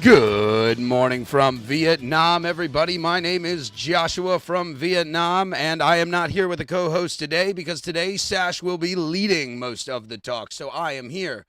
Good morning from Vietnam, everybody. My name is Joshua from Vietnam, and I am not here with a co host today because today Sash will be leading most of the talk. So I am here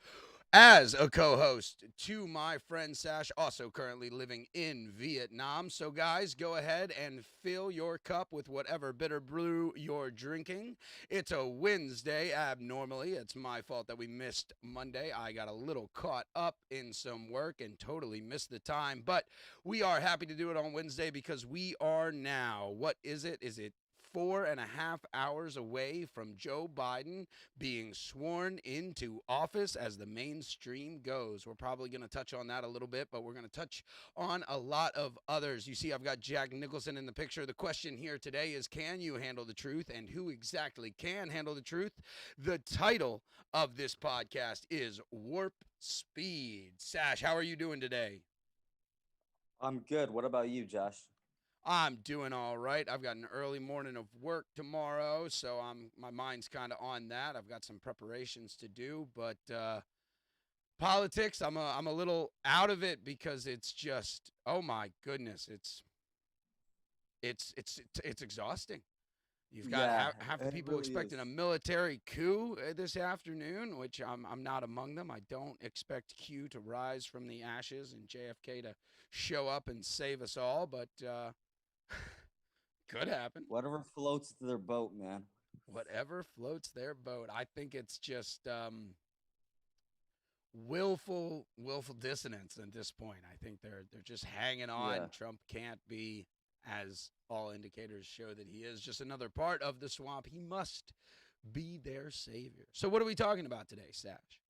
as a co host to my friend Sash, also currently living in Vietnam. So, guys, go ahead and fill your cup with whatever bitter brew you're drinking. It's a Wednesday. Abnormally, it's my fault that we missed Monday. I got a little caught up in some work and totally missed the time. But we are happy to do it on Wednesday because we are now, what is it? Is it 4.5 hours away from Joe Biden being sworn into office as the mainstream goes? We're probably going to touch on that a little bit, but we're going to touch on a lot of others. You see, I've got Jack Nicholson in the picture. The question here today is, can you handle the truth, and who exactly can handle the truth? The title of this podcast is Warp Speed. Sash, how are you doing today? I'm good. What about you, Josh? I'm doing all right. I've got an early morning of work tomorrow, so my mind's kind of on that. I've got some preparations to do, but politics, I'm a little out of it because it's just, oh my goodness, it's exhausting. You've got Yeah, half the it people really expecting a is. military coup this afternoon, which I'm not among them. I don't expect Q to rise from the ashes and JFK to show up and save us all, but could happen. Whatever floats their boat, man. Whatever floats their boat. I think it's just willful dissonance at this point. I think they're just hanging Yeah. on. Trump can't be, as all indicators show that he is, just another part of the swamp. He must be their savior. So what are we talking about today, Sash?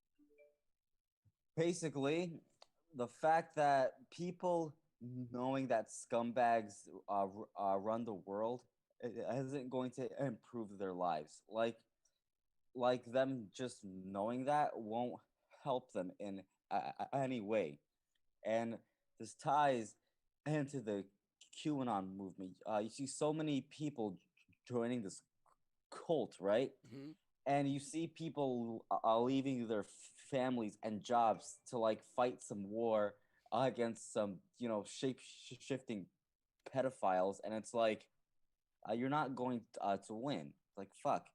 Basically, the fact that people knowing that scumbags run the world isn't going to improve their lives. Like them just knowing that won't help them in any way. And this ties into the QAnon movement. You see so many people joining this cult, right? Mm-hmm. And you see people leaving their families and jobs to like fight some war against some shape shifting pedophiles, and it's like you're not going to win. Like fuck.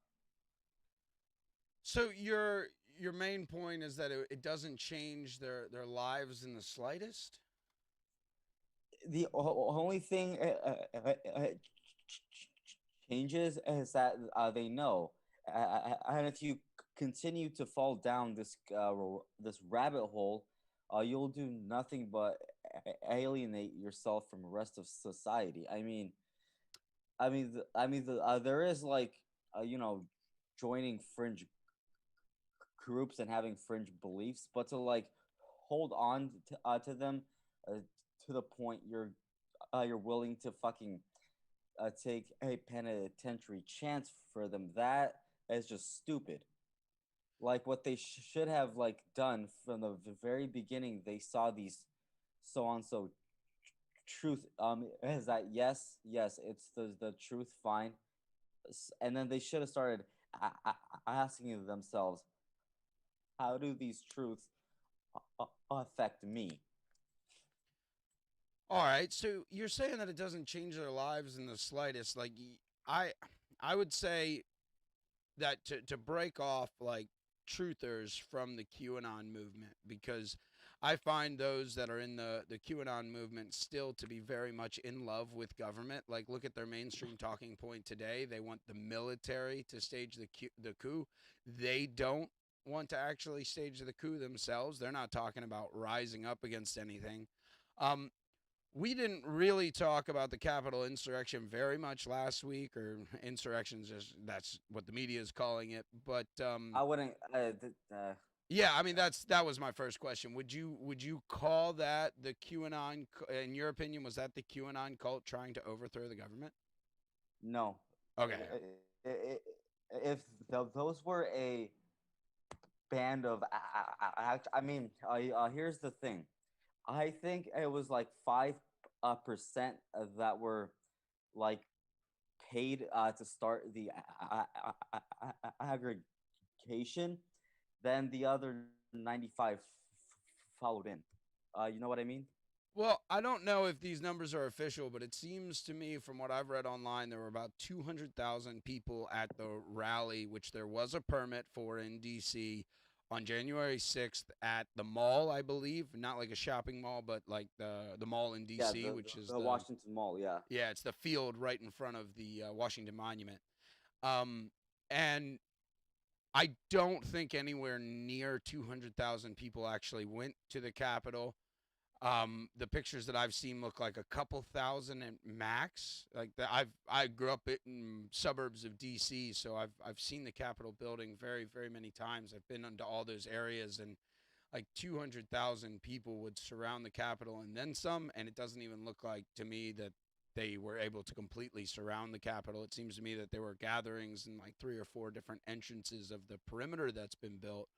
So your main point is that it doesn't change their lives in the slightest. The only thing changes is that they know, and if you continue to fall down this rabbit hole, you'll do nothing but alienate yourself from the rest of society. There is like joining fringe groups and having fringe beliefs, but to like hold on to them uh, to the point you're willing to fucking take a penitentiary chance for them, that is just stupid. Like what they should have like done from the very beginning, they saw these so on so truth is that yes it's the truth, fine. And then they should have started asking themselves, how do these truths affect me? All right, so you're saying that it doesn't change their lives in the slightest. Like I, I would say that to break off like truthers from the QAnon movement, because I find those that are in the QAnon movement still to be very much in love with government. Like, look at their mainstream talking point today. They want the military to stage the coup. They don't want to actually stage the coup themselves. They're not talking about rising up against anything. Um, we didn't really talk about the Capitol insurrection very much last week, or insurrections, just that's what the media is calling it. But I wouldn't yeah, I mean that was my first question. Would you call that the QAnon? In your opinion, was that the QAnon cult trying to overthrow the government? no. Okay. If those were a band of here's the thing. I think it was like 5% that were like paid to start the aggregation. Then the other 95 followed in. You know what I mean? Well, I don't know if these numbers are official, but it seems to me from what I've read online, there were about 200,000 people at the rally, which there was a permit for in DC on January 6th at the mall, I believe. Not like a shopping mall, but like the mall in Yeah, DC, which is the the, Washington Mall. Yeah. yeah, it's the field right in front of the Washington Monument. Um, and I don't think anywhere near 200,000 people actually went to the Capitol. The pictures that I've seen look like a couple thousand at max. Like that, I grew up in suburbs of DC, so I've seen the Capitol building very many times. I've been into all those areas, and like 200,000 people would surround the Capitol and then some. And it doesn't even look like to me that they were able to completely surround the Capitol. It seems to me that there were gatherings in like three or four different entrances of the perimeter that's been built.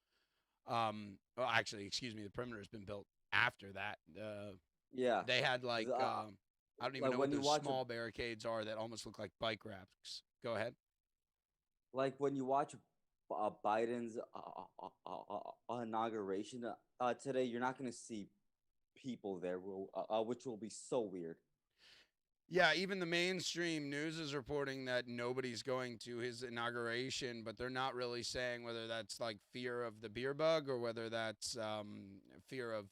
Well, actually, excuse me, the perimeter has been built after that. Yeah. They had like The, I don't even like know what when you those watch a small barricades are that almost look like bike racks. Go ahead. like when you watch Biden's inauguration today, you're not going to see people there, which will be so weird. Yeah, even the mainstream news is reporting that nobody's going to his inauguration, but they're not really saying whether that's like fear of the beer bug or whether that's fear of,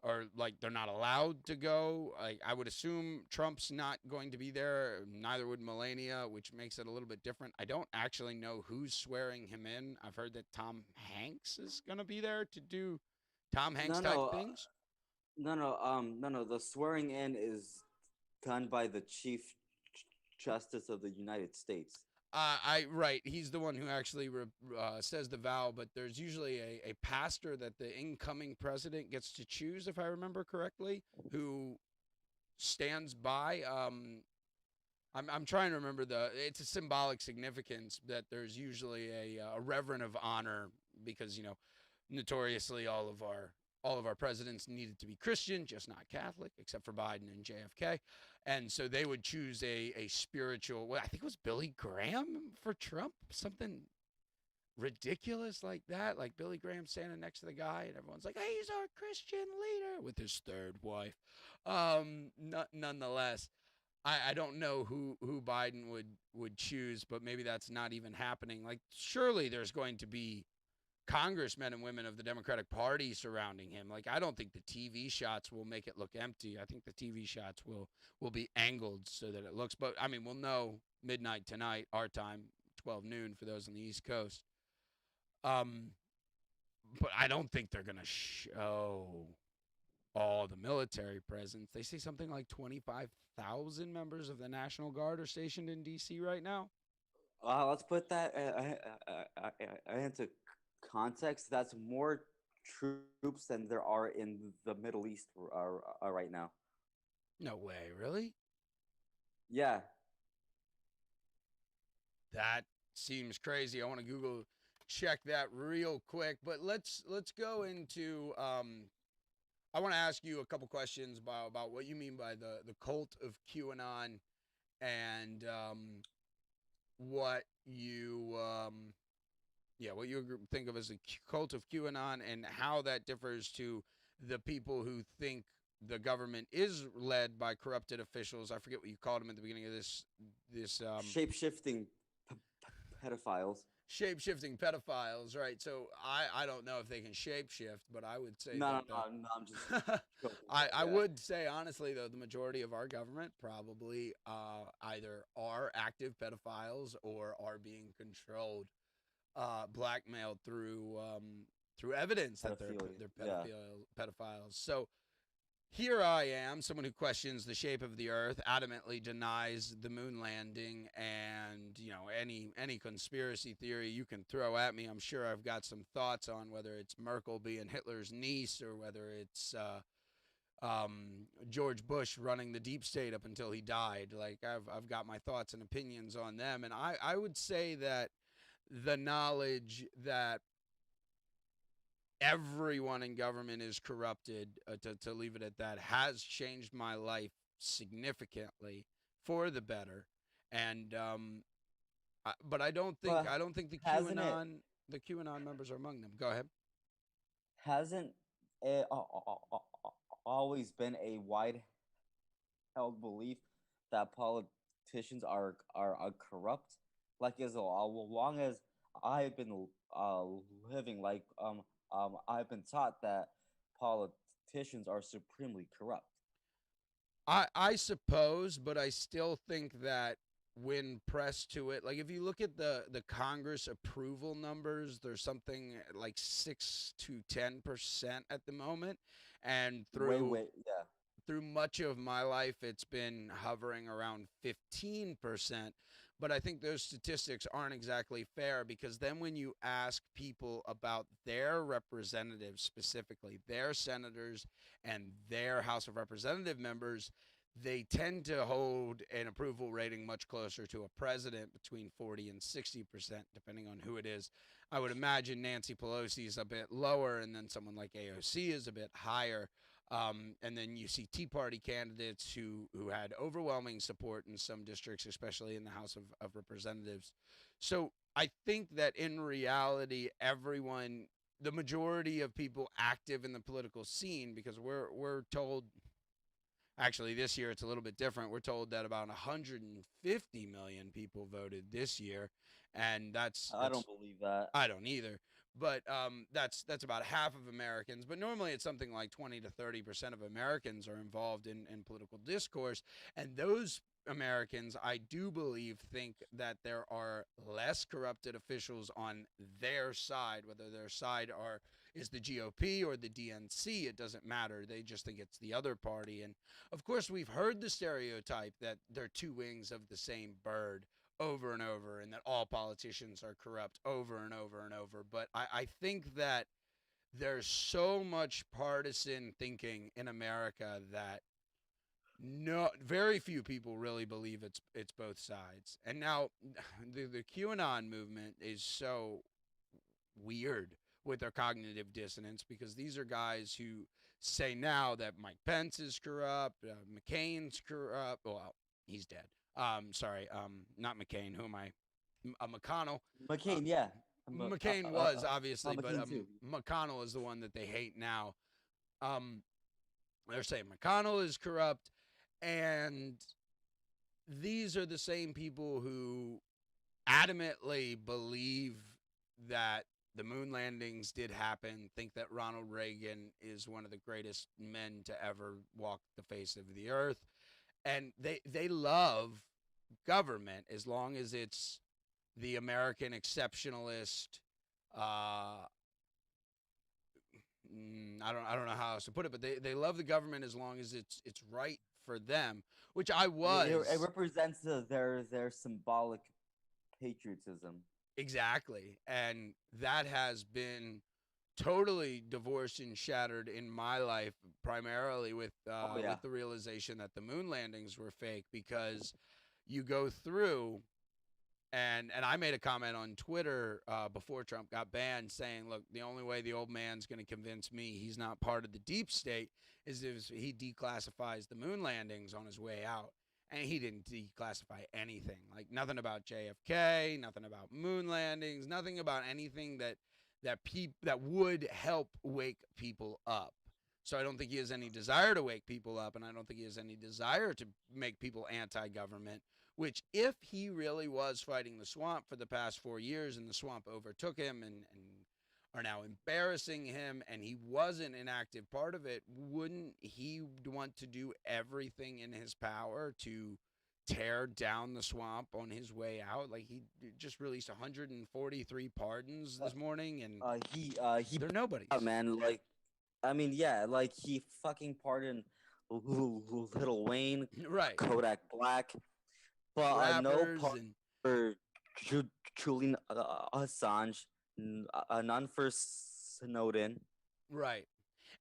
or like they're not allowed to go. Like I would assume Trump's not going to be there. Neither would Melania, which makes it a little bit different. I don't actually know who's swearing him in. I've heard that Tom Hanks is going to be there to do Tom Hanks No, type no, things. no. The swearing in is done by the Chief Justice of the United States. I right. He's the one who actually says the vow, but there's usually a pastor that the incoming president gets to choose, if I remember correctly, who stands by. I'm trying to remember the. It's a symbolic significance that there's usually a reverend of honor because notoriously all of our presidents needed to be Christian, just not Catholic, except for Biden and JFK. And so they would choose a spiritual. Well, I think it was Billy Graham for Trump, something ridiculous like that. Like Billy Graham standing next to the guy, and everyone's like, "Hey, he's our Christian leader" with his third wife. Nonetheless, I don't know who Biden would choose, but maybe that's not even happening. Like, surely there's going to be congressmen and women of the Democratic Party surrounding him. Like, I don't think the TV shots will make it look empty. I think the TV shots will be angled so that it looks. But I mean, we'll know midnight tonight, our time, 12 noon for those on the East Coast. Um, but I don't think they're gonna show all the military presence. They say something like 25,000 members of the National Guard are stationed in D.C. right now. Let's put that into context. That's more troops than there are in the Middle East right now. No way, really? Yeah. That seems crazy. I want to Google check that real quick, but let's go into. I want to ask you a couple questions about what you mean by the cult of QAnon and what you what you think of as the cult of QAnon and how that differs to the people who think the government is led by corrupted officials. I forget what you called them at the beginning of this Shape shifting pedophiles. shape shifting pedophiles, right? So I don't know if they can shape shift, but I would say No, no, that no, no. I'm just the joking. I Yeah. would say honestly though the majority of our government probably either are active pedophiles or are being controlled, blackmailed through evidence that Pedophilia. they're Yeah. pedophiles. So here I am, someone who questions the shape of the Earth, adamantly denies the moon landing, and any conspiracy theory you can throw at me. I'm sure I've got some thoughts on whether it's Merkel being Hitler's niece or whether it's George Bush running the deep state up until he died. Like I've got my thoughts and opinions on them, and I would say that the knowledge that everyone in government is corrupted, to leave it at that, has changed my life significantly for the better. And but But I don't think hasn't it? the QAnon members are among them. Go ahead. Hasn't always been a wide held belief that politicians are corrupt. Like as long as I've been uh living, I've been taught that politicians are supremely corrupt. I suppose, but I still think that when pressed to it, like if you look at the Congress approval numbers, there's something like 6 to 10% at the moment, and Yeah. through much of my life, it's been hovering around 15%. But I think those statistics aren't exactly fair because then when you ask people about their representatives, specifically their senators and their House of Representative members, they tend to hold an approval rating much closer to a president between 40 and 60%, depending on who it is. I would imagine Nancy Pelosi is a bit lower, and then someone like AOC is a bit higher. And then you see Tea Party candidates who had overwhelming support in some districts, especially in the House of Representatives. So I think that in reality, the majority of people active in the political scene, because we're told, actually this year it's a little bit different. We're told that about 150 million people voted this year, and I don't believe that. I don't either. But that's about half of Americans. But normally it's something like 20 to 30% of Americans are involved in political discourse, and those Americans, I do believe, think that there are less corrupted officials on their side, whether their side is the GOP or the DNC. It doesn't matter. They just think it's the other party. And of course, we've heard the stereotype that they're two wings of the same bird over and over, and that all politicians are corrupt over and over and over. But I think that there's so much partisan thinking in America that very few people really believe it's both sides. And now the QAnon movement is so weird with their cognitive dissonance because these are guys who say now that Mike Pence is corrupt, McCain's corrupt. Well, he's dead. Sorry, not McCain. Who am I? McConnell. Uh, McCain, yeah. McCain was obviously, but McCain too. McConnell is the one that they hate now. Um, they're saying McConnell is corrupt, and these are the same people who adamantly believe that the moon landings did happen, think that Ronald Reagan is one of the greatest men to ever walk the face of the earth, and they love government as long as it's the American exceptionalist. Uh, I don't know how else to put it, but they love the government as long as it's right for them, which I It was. represents their symbolic patriotism. Exactly. And that has been totally divorced and shattered in my life, primarily Oh yeah. with the realization that the moon landings were fake, because you go through and I made a comment on Twitter before Trump got banned saying, look, the only way the old man's going to convince me he's not part of the deep state is if he declassifies the moon landings on his way out. And he didn't declassify anything, like nothing about JFK, nothing about moon landings, nothing about anything that would help wake people up. So I don't think he has any desire to wake people up, and I don't think he has any desire to make people anti-government. Which, if he really was fighting the swamp for the past 4 years, and the swamp overtook him and are now embarrassing him, and he wasn't an active part of it, wouldn't he want to do everything in his power to tear down the swamp on his way out? Like, he just released 143 pardons Uh, this morning, and he they're yeah, nobodies. man, like I mean, yeah, like he fucking pardoned Little Wayne, Right. Kodak Black, but no Rappers pardon and for Julian Assange, none for Snowden. right.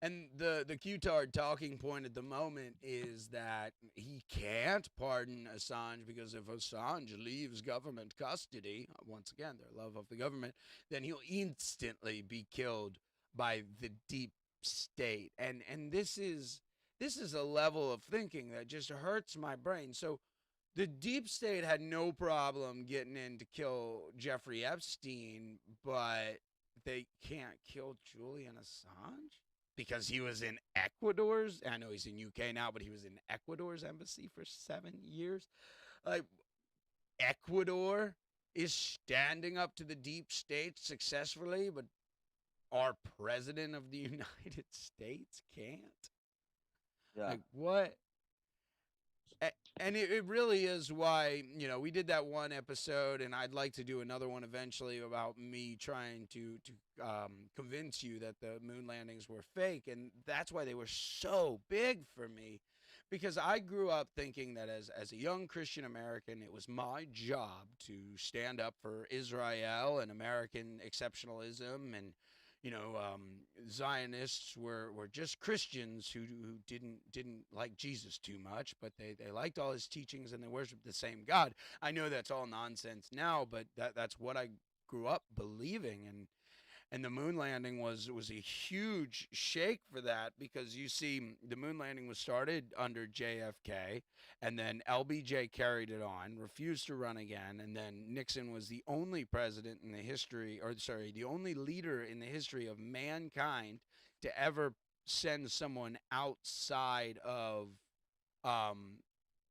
And the Q-tard talking point at the moment is that he can't pardon Assange because if Assange leaves government custody, once again, their love of the government, then he'll instantly be killed by the deep state. And this is a level of thinking that just hurts my brain. So the deep state had no problem getting in to kill Jeffrey Epstein, but they can't kill Julian Assange? because he was in Ecuador's. I know he's in UK now, but he was in Ecuador's embassy for 7 years. Like Ecuador is standing up to the deep state successfully, but our president of the United States can't. Yeah. Like what? And it really is why, we did that one episode, and I'd like to do another one eventually about me trying to convince you that the moon landings were fake. And that's why they were so big for me, because I grew up thinking that as a young Christian American, it was my job to stand up for Israel and American exceptionalism, and Zionists were just Christians who didn't like Jesus too much, but they liked all his teachings and they worshiped the same God. I know that's all nonsense now, but that's what I grew up believing. And the moon landing was a huge shake for that, because you see the moon landing was started under JFK, and then LBJ carried it on, refused to run again, and then Nixon was the only president in the history, or sorry, the only leader in the history of mankind to ever send someone outside of um,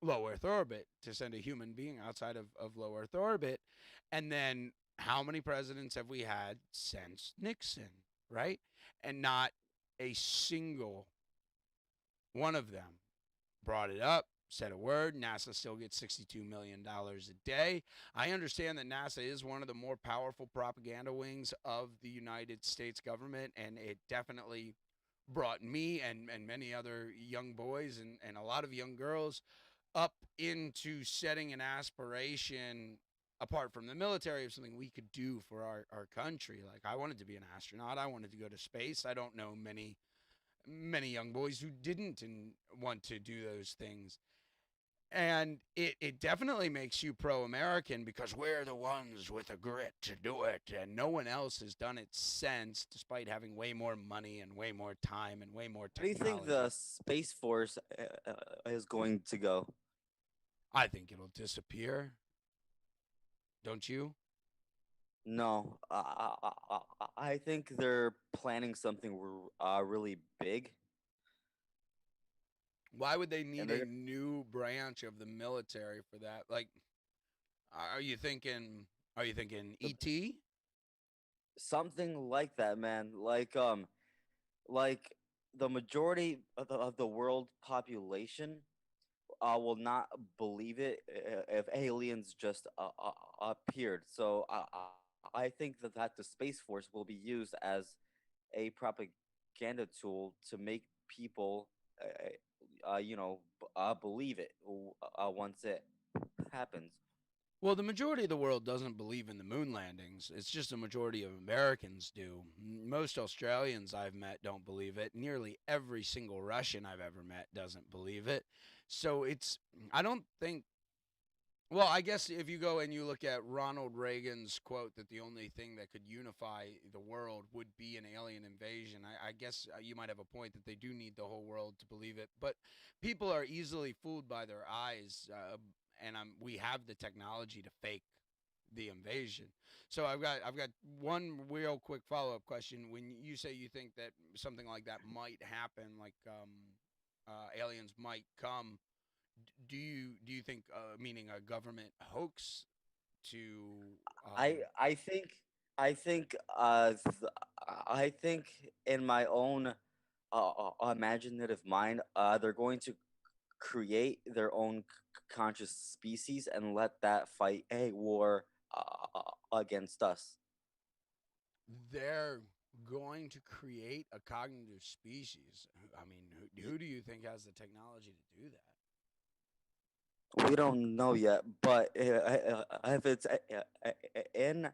low Earth orbit, to send a human being outside of low Earth orbit. And then how many presidents have we had since Nixon, right? And not a single one of them brought it up, said a word. NASA still gets $62 million a day. I understand that NASA is one of the more powerful propaganda wings of the United States government, and it definitely brought me and many other young boys and a lot of young girls up into setting an aspiration apart from the military of something we could do for our country. Like I wanted to be an astronaut. I wanted to go to space. I don't know many young boys who didn't and want to do those things. And it definitely makes you pro-American, because we're the ones with the grit to do it, and no one else has done it since, despite having way more money and way more time and way more Where do you think technology. the Space Force is going to go? I think it'll disappear. Don't you? No, I think they're planning something really big, Why would they and need they're a new branch of the military for that? Like, are you thinking? Are you thinking the, ET? something like that, man. Like the majority of the world population will not believe it if aliens just appeared. So I think that the Space Force will be used as a propaganda tool to make people, believe it once it happens. Well, the majority of the world doesn't believe in the moon landings. It's just a majority of Americans do. Most Australians I've met don't believe it. Nearly every single Russian I've ever met doesn't believe it. So I don't think, well, I guess if you go and you look at Ronald Reagan's quote that the only thing that could unify the world would be an alien invasion, I guess you might have a point that they do need the whole world to believe it. But people are easily fooled by their eyes, and we have the technology to fake the invasion. So I've got one real quick follow up question. When you say you think that something like that might happen, like aliens might come, do you think, meaning a government hoax to I think I think I think in my own imaginative mind, they're going to create their own conscious species and let that fight a war against us. they're going to create a cognitive species? I mean, who do you think has the technology to do that? We don't know yet, but if it's in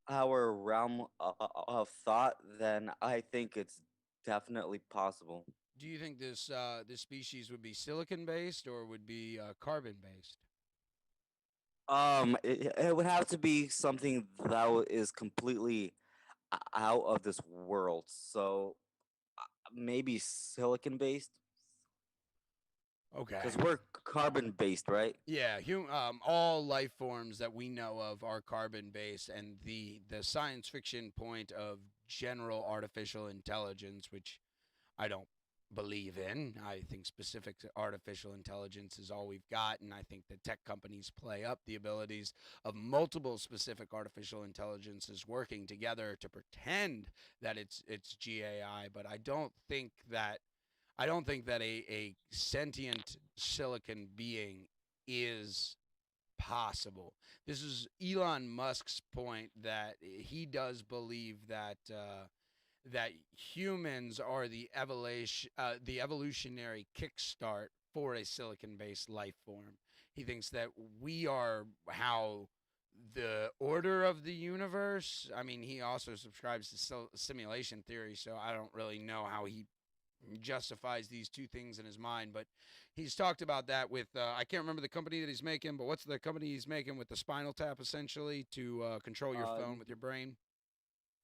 our realm of thought, then I think it's definitely possible. Do you think this species would be silicon based or would be carbon based? It would have to be something that is completely out of this world. So maybe silicon based, Okay. because we're carbon based, right? Yeah, all life forms that we know of are carbon based, and the science fiction point of general artificial intelligence, which I don't believe in. I think specific artificial intelligence is all we've got, and I think the tech companies play up the abilities of multiple specific artificial intelligences working together to pretend that it's GAI. But I don't think that a sentient silicon being is possible. This is Elon Musk's point that he does believe that humans are the evolutionary kickstart for a silicon-based life form. He thinks that we are how the order of the universe. I mean, he also subscribes to simulation theory, so I don't really know how he justifies these two things in his mind. But he's talked about that with I can't remember the company that he's making, but what's the company he's making with the spinal tap essentially to control your Uh, phone with your brain?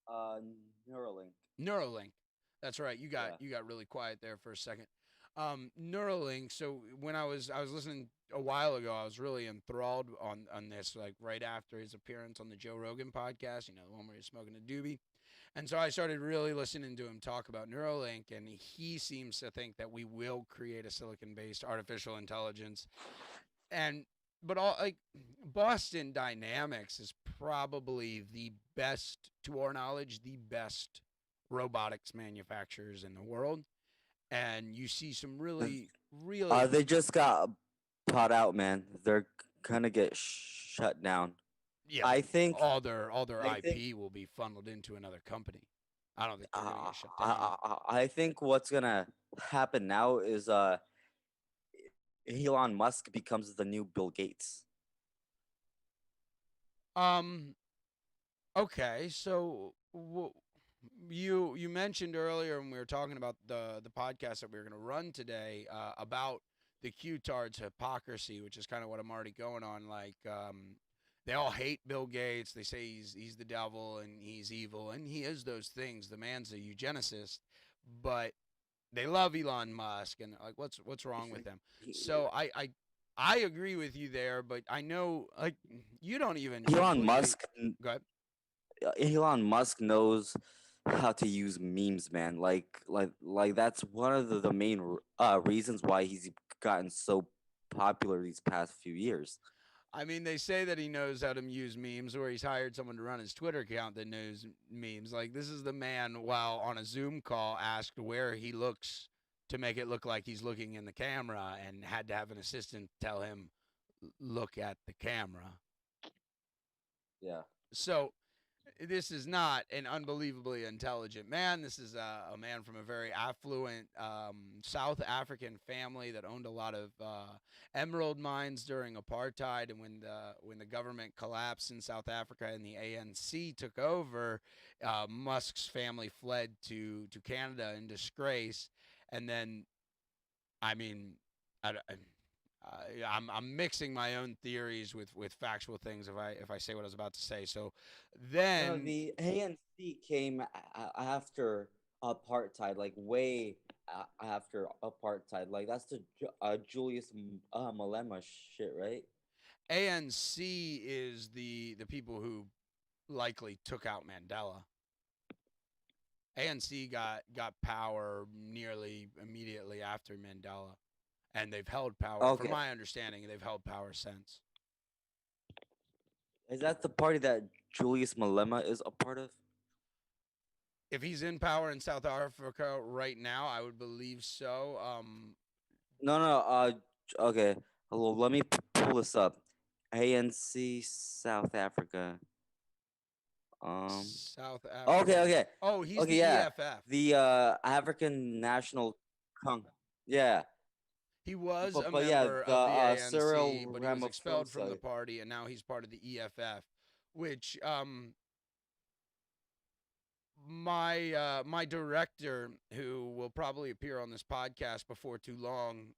uh, Neuralink. Neuralink. That's right. You got Yeah. you got really quiet there for a second. Neuralink. So when I was listening a while ago, I was really enthralled on this. Like right after his appearance on the Joe Rogan podcast, the one where he's smoking a doobie. And so I started really listening to him talk about Neuralink, and he seems to think that we will create a silicon-based artificial intelligence. And but all like Boston Dynamics is probably the best, to our knowledge, the best robotics manufacturers in the world. And you see some really, really, They just got bought out, man. They're gonna get shut down. yeah, I but think. all their I think. IP will be funneled into another company. I don't think they're going to Uh, get shut down. I think what's gonna happen now is Elon Musk becomes the new Bill Gates. Um, Okay, so you mentioned earlier when we were talking about the podcast that we were going to run today about the Q-tards hypocrisy, which is kind of what I'm already going on. Like they all hate Bill Gates. They say he's the devil and he's evil, and he is those things. The man's a eugenicist, but they love Elon Musk, and like what's wrong with them? So I agree with you there, but I know like you don't even Elon completely Musk go ahead. Elon Musk knows how to use memes, man. Like that's one of the main reasons why he's gotten so popular these past few years. I mean, they say that he knows how to use memes, or he's hired someone to run his Twitter account that knows memes. Like, this is the man, while on a Zoom call, asked where he looks to make it look like he's looking in the camera and had to have an assistant tell him, look at the camera. Yeah. So, this is not an unbelievably intelligent man. This is a man from a very affluent South African family that owned a lot of emerald mines during apartheid, and when the government collapsed in South Africa and the ANC took over, Musk's family fled to Canada in disgrace, and then I mean, I'm mixing my own theories with factual things if I say what I was about to say. So No, then the ANC came after apartheid, like way after apartheid. Like that's the Julius Malema shit, right? ANC is the people who likely took out Mandela. ANC got power nearly immediately after Mandela, and they've held power. From Okay, my understanding, they've held power since. is that the party that Julius Malema is a part of? If he's in power in South Africa right now, I would believe so. No, no. Okay. Well, let me pull this up. ANC South Africa. Um. South Okay, African. okay, Oh, he's okay. the Yeah, EFF. the African National Yeah, He was a but yeah, member the of the ANC, Cyril but he was expelled from the Ramaphosa. party, and now he's part of the EFF, which my director, who will probably appear on this podcast before too long,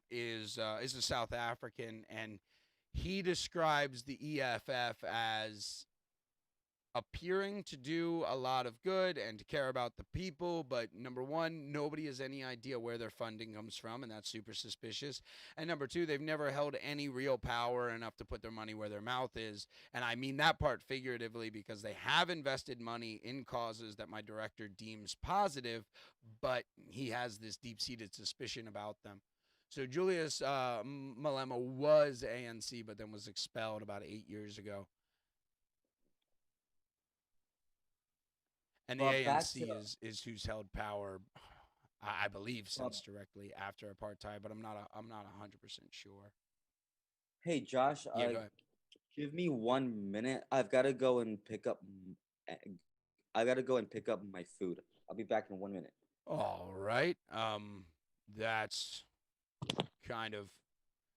is a South African, and he describes the EFF as appearing to do a lot of good and to care about the people, but number one, nobody has any idea where their funding comes from, and that's super suspicious. And number two, they've never held any real power enough to put their money where their mouth is. And I mean that part figuratively because they have invested money in causes that my director deems positive, but he has this deep seated suspicion about them. So Julius Malema was ANC, but then was expelled about 8 years ago. And the But back ANC to is who's held power, I believe, but since directly after apartheid, but I'm not 100% sure. hey Josh, Yeah, go ahead. give me 1 minute. eh, I gotta go and pick up my food. I'll be back in 1 minute. All right. That's kind of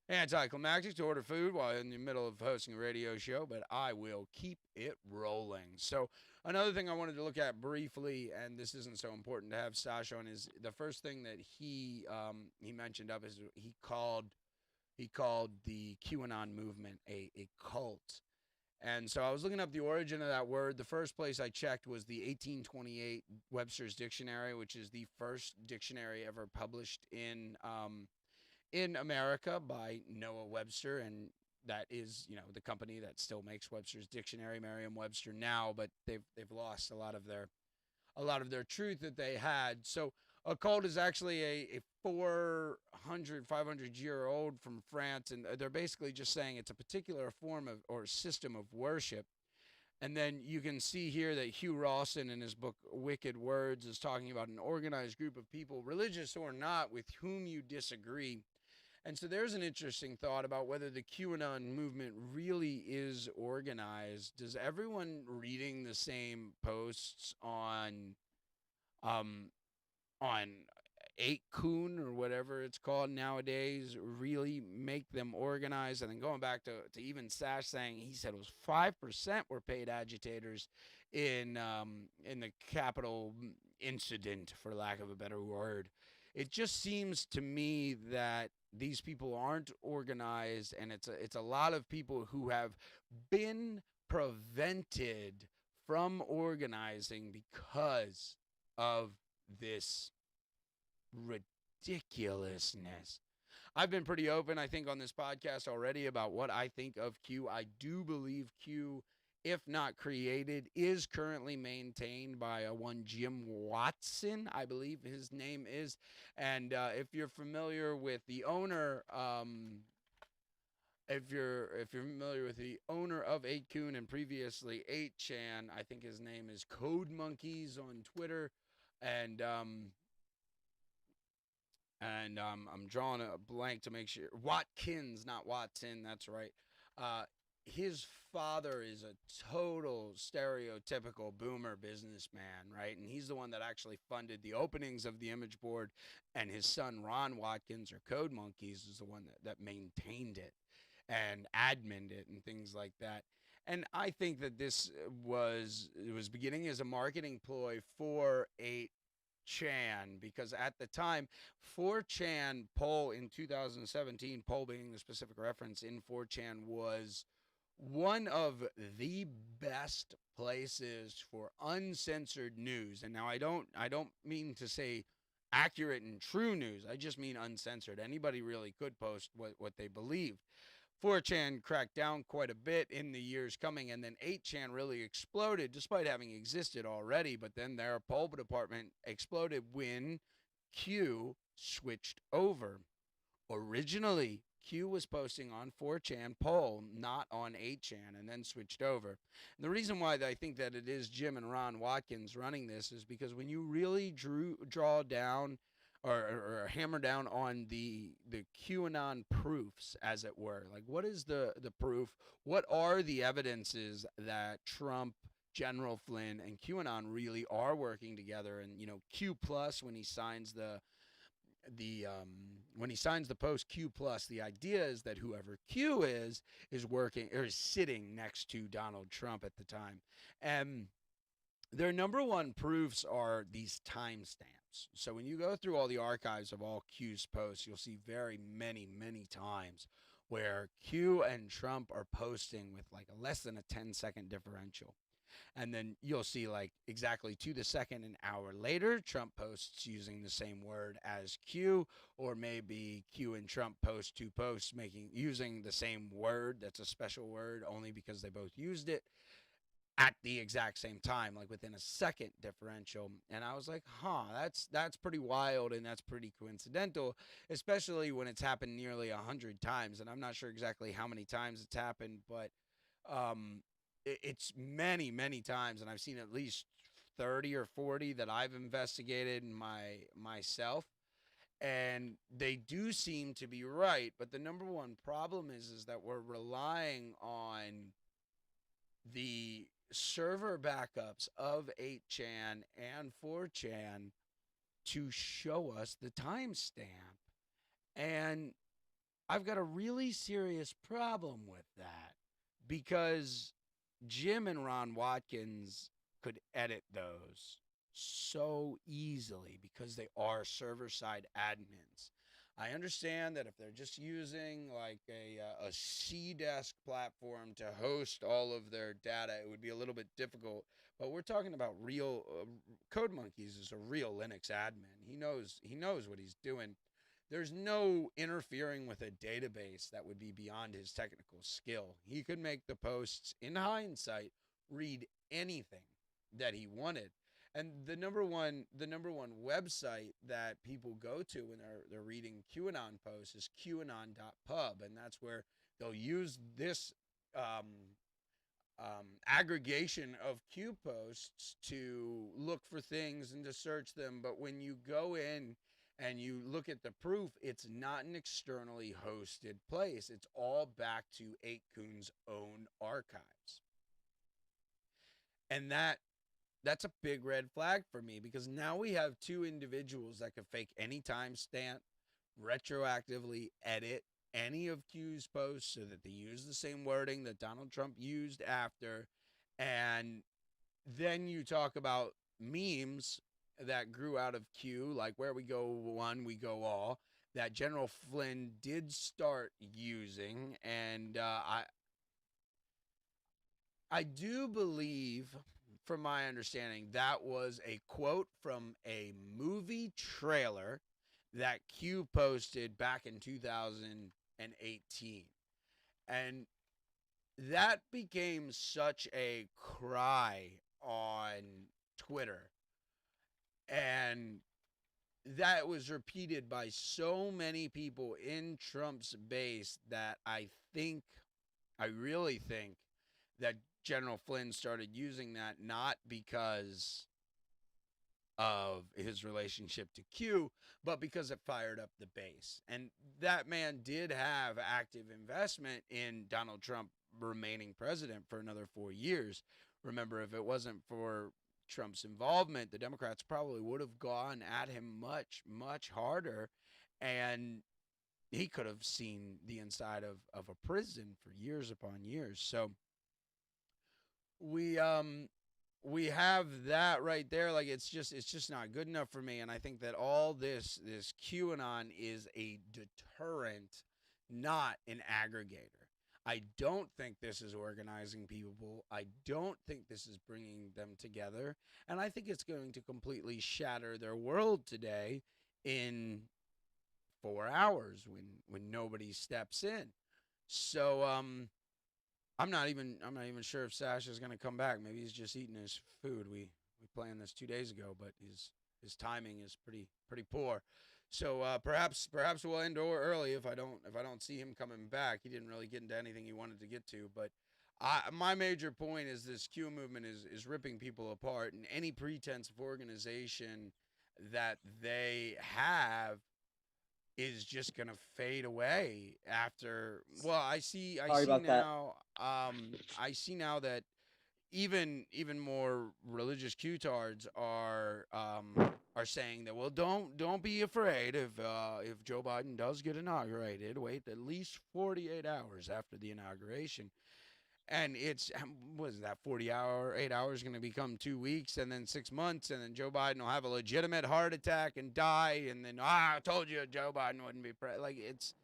anticlimactic to order food while in the middle of hosting a radio show, but I will keep it rolling. So another thing I wanted to look at briefly, and this isn't so important to have Sash on, is the first thing that he mentioned up is he called the QAnon movement a cult. And so I was looking up the origin of that word. The first place I checked was the 1828 Webster's Dictionary, which is the first dictionary ever published in America by Noah Webster, and that is, the company that still makes Webster's Dictionary, Merriam-Webster now, but they've lost a lot of their truth that they had. So a cult is actually a 400, 500 year old from France, and they're basically just saying it's a particular form of or system of worship. And then you can see here that Hugh Rawson in his book Wicked Words is talking about an organized group of people, religious or not, with whom you disagree. And so there's an interesting thought about whether the QAnon movement really is organized. Does everyone reading the same posts um, on 8kun or whatever it's called nowadays really make them organized? And then going back to even Sash saying he said it was 5% were paid agitators in the Capitol incident, for lack of a better word. It just seems to me that these people aren't organized, and it's a lot of people who have been prevented from organizing because of this ridiculousness. I've been pretty open, I think, on this podcast already about what I think of Q. I do believe Q, if not created, is currently maintained by a one Jim Watson, I believe his name is. And if you're familiar with the owner, if you're familiar with the owner of 8kun and previously 8chan, I think his name is Code Monkeys on Twitter, and I'm drawing a blank to make sure. Watkins, not Watson. That's right. Uh, his father is a total stereotypical boomer businessman, right? And he's the one that actually funded the openings of the image board, and his son Ron Watkins or Code Monkeys is the one that maintained it and adminned it and things like that. And I think that this was beginning as a marketing ploy for a Chan, because at the time 4chan poll in 2017, poll being the specific reference in 4chan, was one of the best places for uncensored news. And now I don't mean to say accurate and true news. I just mean uncensored. Anybody really could post what they believed. 4chan cracked down quite a bit in the years coming, and then 8chan really exploded despite having existed already. But then their poll department exploded when Q switched over. Originally, Q was posting on 4chan poll, not on 8chan, and then switched over. And the reason why I think that it is Jim and Ron Watkins running this is because when you really draw down or hammer down on the QAnon proofs, as it were, like what is the proof? What are the evidences that Trump, General Flynn, and QAnon really are working together? And Q plus when he signs the post Q plus, the idea is that whoever Q is working or is sitting next to Donald Trump at the time. And their number one proofs are these timestamps. So when you go through all the archives of all Q's posts, you'll see very many, many times where Q and Trump are posting with like a less than a 10-second differential. And then you'll see, like, exactly to the second an hour later, Trump posts using the same word as Q, or maybe Q and Trump post two posts using the same word that's a special word only because they both used it at the exact same time, like within a second differential. And I was like, huh, that's pretty wild, and that's pretty coincidental, especially when it's happened nearly 100 times. And I'm not sure exactly how many times it's happened, but it's many times, and I've seen at least 30 or 40 that I've investigated myself, and they do seem to be right. But the number one problem is that we're relying on the server backups of 8chan and 4chan to show us the timestamp. And I've got a really serious problem with that, because Jim and Ron Watkins could edit those so easily because they are server side admins. I understand that if they're just using like a C desk platform to host all of their data, it would be a little bit difficult. But we're talking about real Code Monkeys is a real Linux admin. He knows what he's doing. There's no interfering with a database that would be beyond his technical skill. He could make the posts in hindsight read anything that he wanted. And the number one website that people go to when they're reading QAnon posts is QAnon.pub, and that's where they'll use this aggregation of Q posts to look for things and to search them. But when you go in and you look at the proof, it's not an externally hosted place. It's all back to 8kun's own archives. And that's a big red flag for me, because now we have two individuals that could fake any timestamp, retroactively edit any of Q's posts so that they use the same wording that Donald Trump used after. And then you talk about memes that grew out of Q, like where we go one, we go all, that General Flynn did start using. And I do believe, from my understanding, that was a quote from a movie trailer that Q posted back in 2018. And that became such a cry on Twitter. And that was repeated by so many people in Trump's base that I really think that General Flynn started using that not because of his relationship to Q, but because it fired up the base. And that man did have active investment in Donald Trump remaining president for another 4 years. Remember, if it wasn't for Trump's involvement, the Democrats probably would have gone at him much harder. And he could have seen the inside of a prison for years upon years. So we we have that right there. Like, it's just not good enough for me. And I think that all this QAnon is a deterrent, not an aggregator. I don't think this is organizing people. I don't think this is bringing them together. And I think it's going to completely shatter their world today in 4 hours when nobody steps in. So I'm not even sure if Sash is going to come back. Maybe he's just eating his food. We planned this 2 days ago, but his timing is pretty poor. So perhaps we'll end early if I don't see him coming back. He didn't really get into anything he wanted to get to, but my major point is this Q movement is ripping people apart, and any pretense of organization that they have is just gonna fade away after. Well, I Sorry see about that. now. I see now that even more religious Q-tards are saying that, well, don't be afraid if Joe Biden does get inaugurated. Wait at least 48 hours after the inauguration. And it's, what is that, 8 hours going to become 2 weeks, and then 6 months, and then Joe Biden will have a legitimate heart attack and die, and then I told you Joe Biden wouldn't be like, it's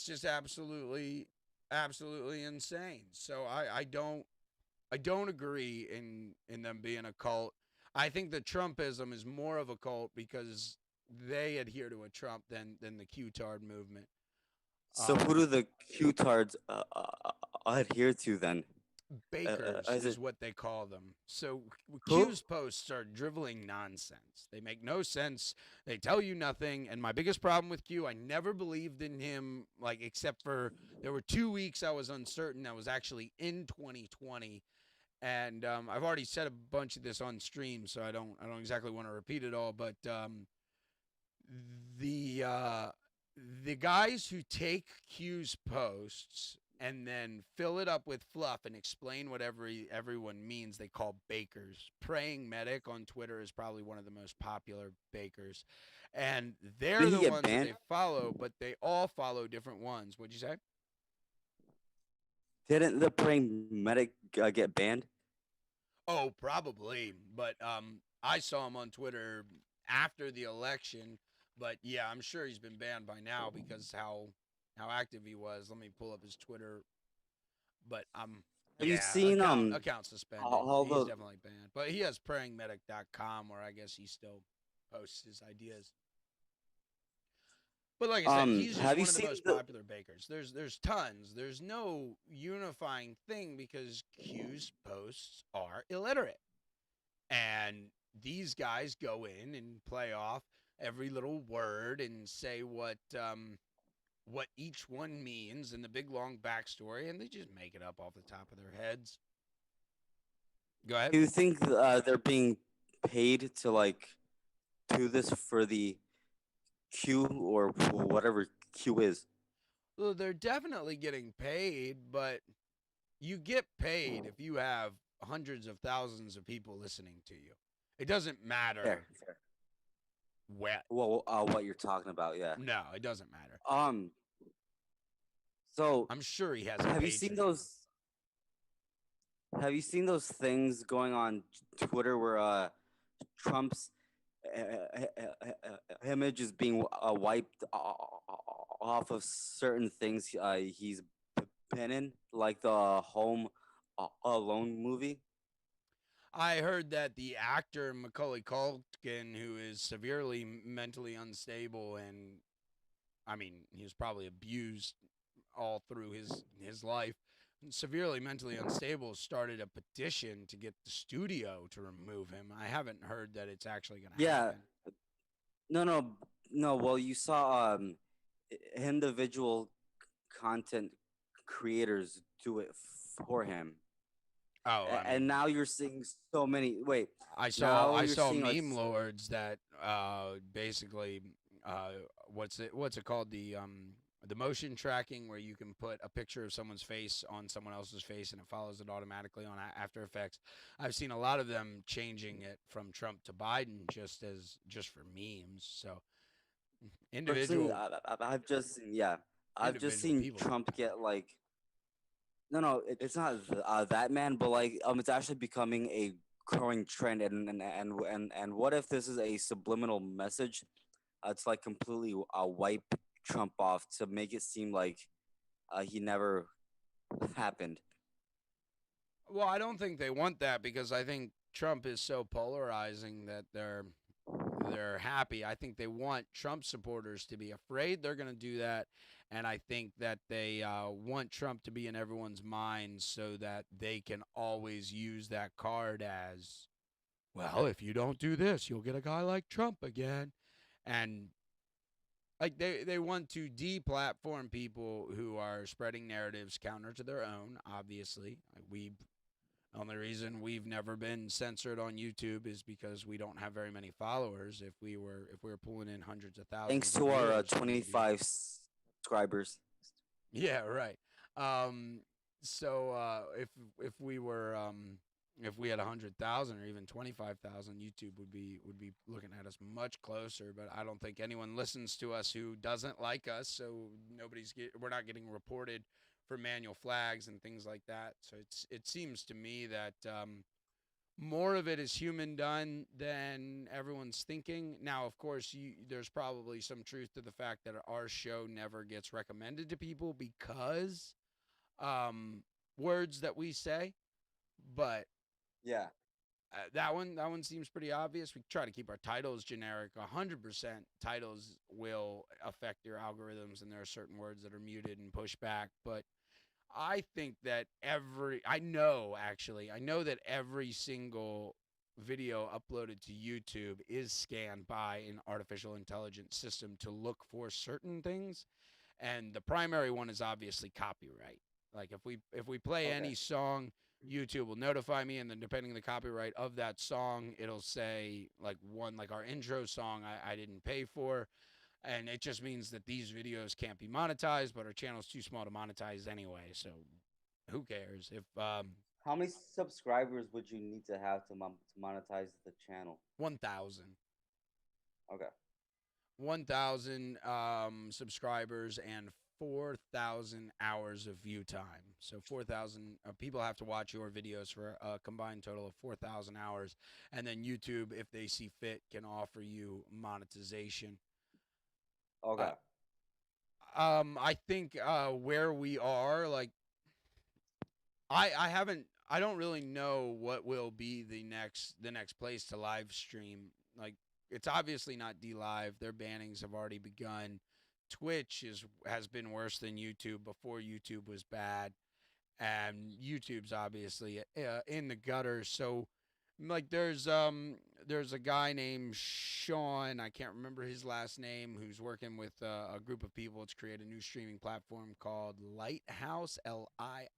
just absolutely insane. So I don't I don't agree in them being a cult. I think the Trumpism is more of a cult because they adhere to a Trump than the Q-tard movement. So who do Um, the Q-tards adhere to then? Bakers Is is it what they call them. So who? Q's posts are driveling nonsense. They make no sense. They tell you nothing. And my biggest problem with Q, I never believed in him, like except for there were 2 weeks I was uncertain. I was actually in 2020, and I've already said a bunch of this on stream, so I don't exactly want to repeat it all. But the uh, the guys who take Q's posts and then fill it up with fluff and explain what everyone means, they call bakers. Praying Medic on Twitter is probably one of the most popular bakers, and they're Did he the get ones that banned? they follow, but they all follow different ones. What'd you say? Didn't the praying medic get banned? Oh, probably. But I saw him on Twitter after the election. But yeah, I'm sure he's been banned by now because how active he was. Let me pull up his Twitter. But Have you yeah, seen account suspended. all He's the definitely banned. But he has prayingmedic.com where I guess he still posts his ideas. But like I said, he's just have you one of the seen most the popular bakers. There's tons. There's no unifying thing because Q's posts are illiterate. And these guys go in and play off every little word and say what each one means and the big long backstory, and they just make it up off the top of their heads. Go ahead. do you think they're being paid to like do this for the Q or whatever Q is? Well, they're definitely getting paid, but you get paid if you have hundreds of thousands of people listening to you. It doesn't matter Fair. what. Well, what you're talking about, yeah. No, it doesn't matter. Um, so I'm sure he has a have you seen Patreon. those? Have you seen those things going on Twitter where Trump's image is being wiped off of certain things he's been in, like the Home Alone movie? I heard that the actor Macaulay Culkin, who is severely mentally unstable, and I mean, he was probably abused all through his life, severely mentally unstable, started a petition to get the studio to remove him. I haven't heard that it's actually going to Yeah, happen. no. Well, you saw individual content creators do it for him, Oh, I and mean, now you're seeing so many. Wait, I saw now I you're saw seeing like meme lords that basically what's it called, the motion tracking where you can put a picture of someone's face on someone else's face and it follows it automatically on After Effects. I've seen a lot of them changing it from Trump to Biden just for memes. So personally, individual I've just seen, yeah, I've just individual seen people do Trump that. get like no, it's not that man, but like it's actually becoming a growing trend, and what if this is a subliminal message? It's like completely wipe Trump off to make it seem like he never happened. Well, I don't think they want that because I think Trump is so polarizing that they're happy. I think they want Trump supporters to be afraid they're going to do that. And I think that they want Trump to be in everyone's mind so that they can always use that card as, well, if you don't do this, you'll get a guy like Trump again. And like they want to deplatform people who are spreading narratives counter to their own, obviously. We only reason we've never been censored on YouTube is because we don't have very many followers. If we were pulling in hundreds of Thanks thousands of to our viewers, we would be 25 subscribers. yeah, right. Um, so if we had 100,000 or even 25,000, YouTube would be looking at us much closer. But I don't think anyone listens to us who doesn't like us. So we're not getting reported for manual flags and things like that. So it seems to me that more of it is human done than everyone's thinking. Now, of course, there's probably some truth to the fact that our show never gets recommended to people because words that we say. But Yeah. that one seems pretty obvious. We try to keep our titles generic. 100% titles will affect your algorithms, and there are certain words that are muted and pushed back. But I think that I know that every single video uploaded to YouTube is scanned by an artificial intelligence system to look for certain things, and the primary one is obviously copyright. Like if we play Okay. any song, YouTube will notify me, and then depending on the copyright of that song, it'll say like our intro song I didn't pay for, and it just means that these videos can't be monetized, but our channel's too small to monetize anyway. So who cares if How many subscribers would you need to have to monetize the channel? 1,000 Okay. 1,000 subscribers and 4,000 hours of view time. So 4,000 people have to watch your videos for a combined total of 4,000 hours, and then YouTube, if they see fit, can offer you monetization. Okay. Uh, I think where we are, like I don't really know what will be the next place to live stream. Like it's obviously not D Live. Their bannings have already begun. Twitch has been worse than YouTube before YouTube was bad, and YouTube's obviously in the gutter. So like there's a guy named Sean, I can't remember his last name, who's working with a group of people to create a new streaming platform called Lighthouse, Lighthouse,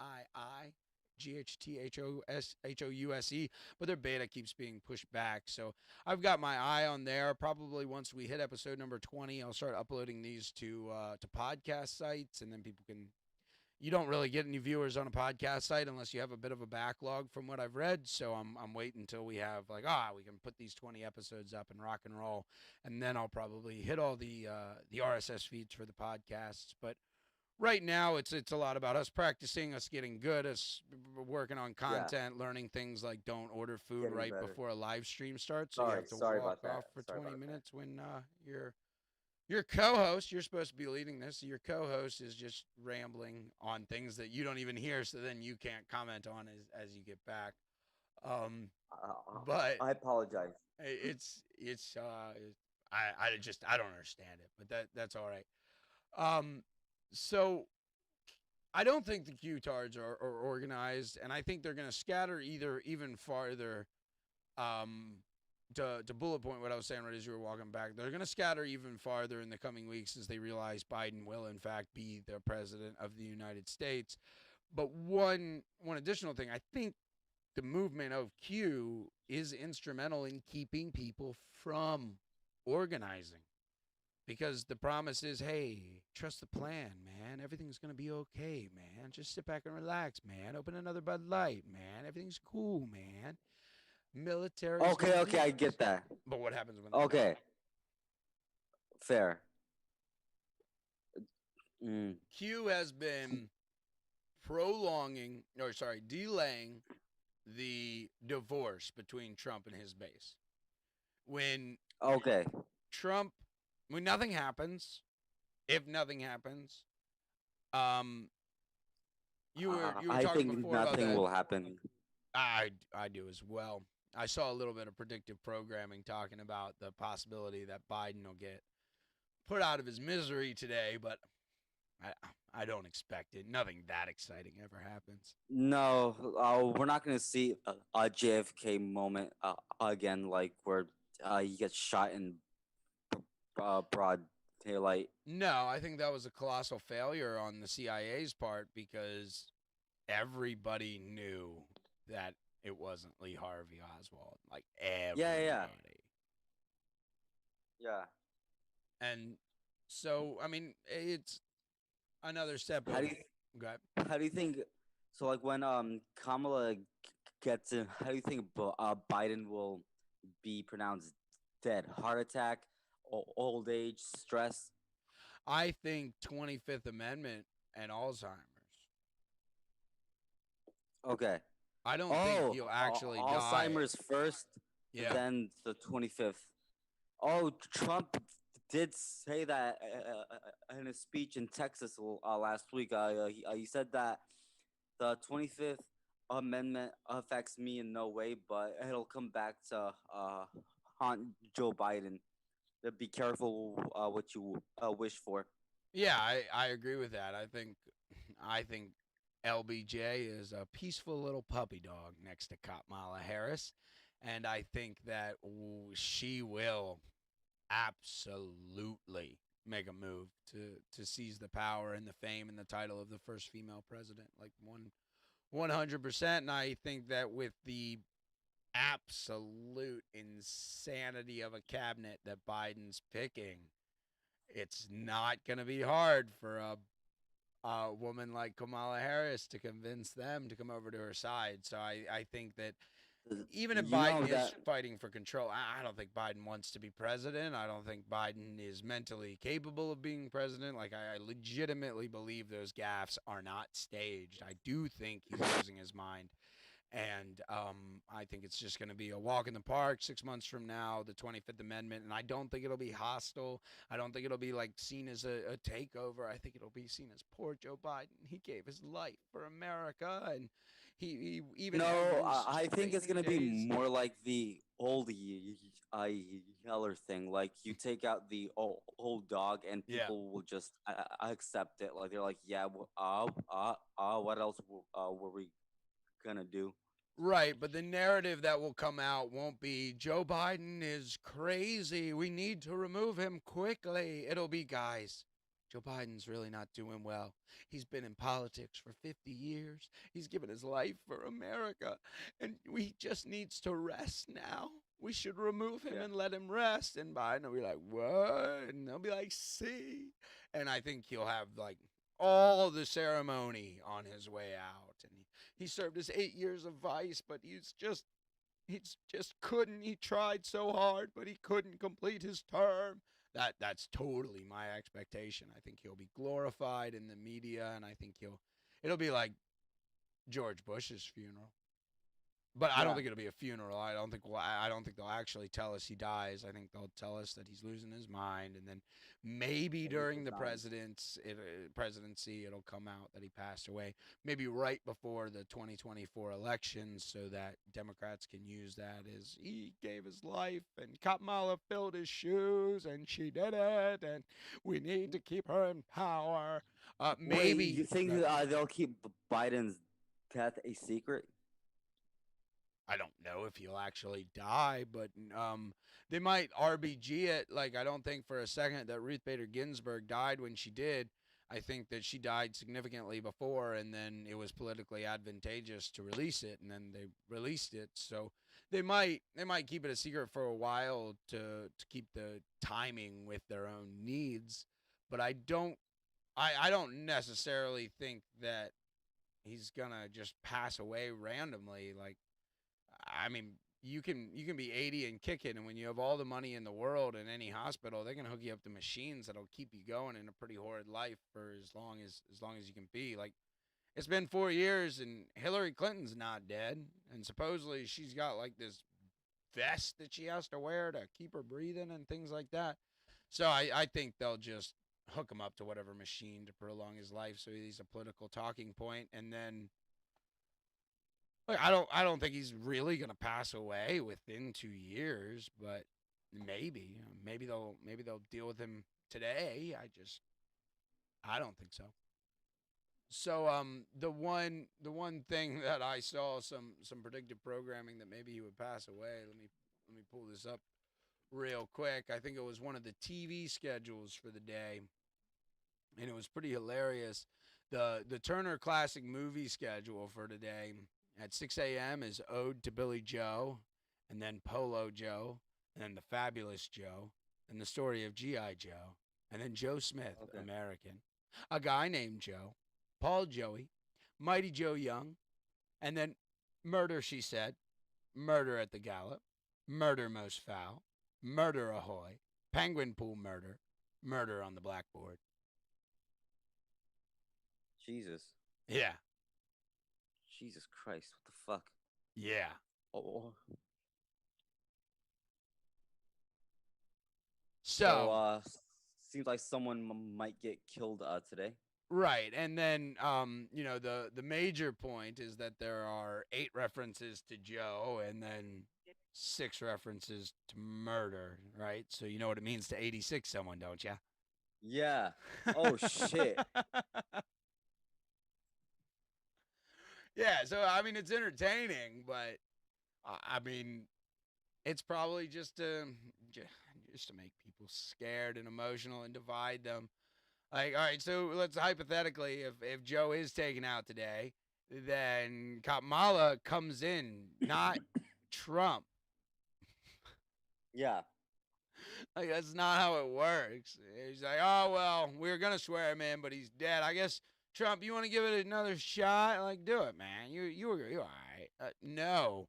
but their beta keeps being pushed back. So I've got my eye on there. Probably once we hit episode number 20, I'll start uploading these to podcast sites, and then people can. You don't really get any viewers on a podcast site unless you have a bit of a backlog from what I've read. So I'm waiting until we have we can put these 20 episodes up and rock and roll, and then I'll probably hit all the RSS feeds for the podcasts. But right now it's a lot about us practicing, us getting good, us working on Yeah. content, learning things like don't order food Getting right better. before a live stream starts, so you Sorry. have to Sorry walk about that. off for Sorry 20 about that. minutes when your co-host, you're supposed to be leading this. Your co-host is just rambling on things that you don't even hear, so then you can't comment on as you get back. Um, but I apologize. it's I don't understand it, but that's all right. Um, so I don't think the Q-tards are organized, and I think they're going to scatter either even farther. Um, to bullet point what I was saying right as you were walking back, they're going to scatter even farther in the coming weeks as they realize Biden will, in fact, be the president of the United States. But one additional thing, I think the movement of Q is instrumental in keeping people from organizing because the promise is, hey, trust the plan, man. Everything's going to be okay, man. Just sit back and relax, man. Open another Bud Light, man. Everything's cool, man. Military's Okay. going to Okay. do I this. get that. But what happens when they don't? Okay. Fair. Mm. Q has been delaying the divorce between Trump and his base. When Okay. Trump, when nothing happens, if nothing happens, um, you were I talking think before about nothing that. will happen. I do as well. I saw a little bit of predictive programming talking about the possibility that Biden will get put out of his misery today, but I I don't expect it. Nothing that exciting ever happens. No, we're not gonna see a JFK moment again, like where he gets shot in broad daylight. No, I think that was a colossal failure on the CIA's part because everybody knew that it wasn't Lee Harvey Oswald. Like Yeah, yeah, everybody. yeah. And so, I mean, it's another step How of do you okay. how do you think? So like when Kamala gets in, how do you think Biden will be pronounced dead? Heart attack, old age, stress. I think 25th Amendment and Alzheimer's. Okay. I don't think Oh, he'll actually die. Alzheimer's first, Yeah. then the 25th. Oh, Trump did say that in a speech in Texas last week. He said that the 25th amendment affects me in no way, but it'll come back to haunt Joe Biden. Be careful what you wish for. Yeah, I agree with that. I think LBJ is a peaceful little puppy dog next to Kamala Harris, and I think that she will absolutely make a move to seize the power and the fame and the title of the first female president, like 100%. And I think that with the absolute insanity of a cabinet that Biden's picking, it's not going to be hard for a woman like Kamala Harris to convince them to come over to her side. So I think that even if You know Biden is that fighting for control, I don't think Biden wants to be president. I don't think Biden is mentally capable of being president. Like, I legitimately believe those gaffes are not staged. I do think he's losing his mind. And I think it's just going to be a walk in the park 6 months from now, the 25th Amendment. And I don't think it'll be hostile. I don't think it'll be like seen as a takeover. I think it'll be seen as poor Joe Biden. He gave his life for America, and he even had no, those I think it's crazy gonna be days. more like the old Yeller thing. Like you take out the old dog, and Yeah. people will just accept it. Like they're like, yeah, what else were we gonna do? Right, but the narrative that will come out won't be Joe Biden is crazy. We need to remove him quickly. It'll be, guys, Joe Biden's really not doing well. He's been in politics for 50 years. He's given his life for America, and he just needs to rest now. We should remove him Yeah. and let him rest. And Biden will be like, what? And they'll be like, see. And I think he'll have like all the ceremony on his way out. And he served his 8 years of vice, but he just couldn't. He tried so hard, but he couldn't complete his term. That's totally my expectation. I think he'll be glorified in the media, and I think it'll be like George Bush's funeral. But I don't Yeah. think it'll be a funeral. I don't think they'll actually tell us he dies. I think they'll tell us that he's losing his mind, and then maybe At least during it's the not. presidency it'll come out that he passed away. Maybe right before the 2024 elections, so that Democrats can use that as he gave his life and Kamala filled his shoes and she did it, and we need to keep her in power. Wait, you Maybe. think they'll keep Biden's death a secret? I don't know if he'll actually die, but they might RBG it. Like, I don't think for a second that Ruth Bader Ginsburg died when she did. I think that she died significantly before, and then it was politically advantageous to release it, and then they released it. So they might keep it a secret for a while to keep the timing with their own needs. But I don't necessarily think that he's gonna just pass away randomly. Like, I mean, you can be 80 and kicking, and when you have all the money in the world in any hospital, they can hook you up to machines that'll keep you going in a pretty horrid life for as long as you can be. Like, it's been 4 years, and Hillary Clinton's not dead, and supposedly she's got like this vest that she has to wear to keep her breathing and things like that. So I think they'll just hook him up to whatever machine to prolong his life, so he's a political talking point, and then like, I don't think he's really gonna pass away within 2 years, but maybe they'll deal with him today. I don't think so. So the one thing that I saw some predictive programming that maybe he would pass away. Let me pull this up real quick. I think it was one of the TV schedules for the day, and it was pretty hilarious. The Turner Classic Movie schedule for today at 6 a.m. is Ode to Billy Joe, and then Polo Joe, and then The Fabulous Joe, and the story of G.I. Joe, and then Joe Smith, Okay. American, a guy named Joe, Paul Joey, Mighty Joe Young, and then Murder, She Said, Murder at the Gallop, Murder Most Foul, Murder Ahoy, Penguin Pool Murder, Murder on the Blackboard. Jesus. Yeah, Jesus Christ. What the fuck? yeah. Oh. So So seems like someone might get killed today. Right, and then the major point is that there are 8 references to Joe, and then 6 references to murder. Right, so you know what it means to 86 someone, don't you? Yeah. Oh shit. Yeah, so I mean it's entertaining, but I mean it's probably just to make people scared and emotional and divide them. Like, all right, so let's hypothetically, if Joe is taken out today, then Kamala comes in, not Trump. Yeah. Like that's not how it works. He's like, oh well, we were gonna swear him in, but he's dead. I guess Trump, you want to give it another shot? Like, do it, man. You all right? No.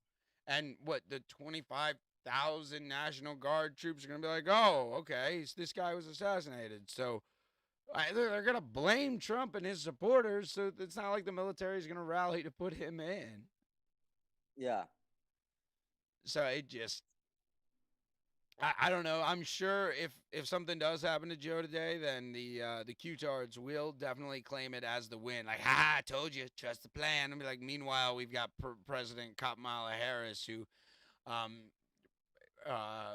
And what the 25,000 National Guard troops are gonna be like? Oh, okay, this guy was assassinated, so they're going to blame Trump and his supporters, so it's not like the military is going to rally to put him in. Yeah. So it just, I don't know. I'm sure if something does happen to Joe today, then the Q-tards will definitely claim it as the win. Like, ha, I told you, trust the plan. I mean, like, meanwhile, we've got President Kamala Harris um,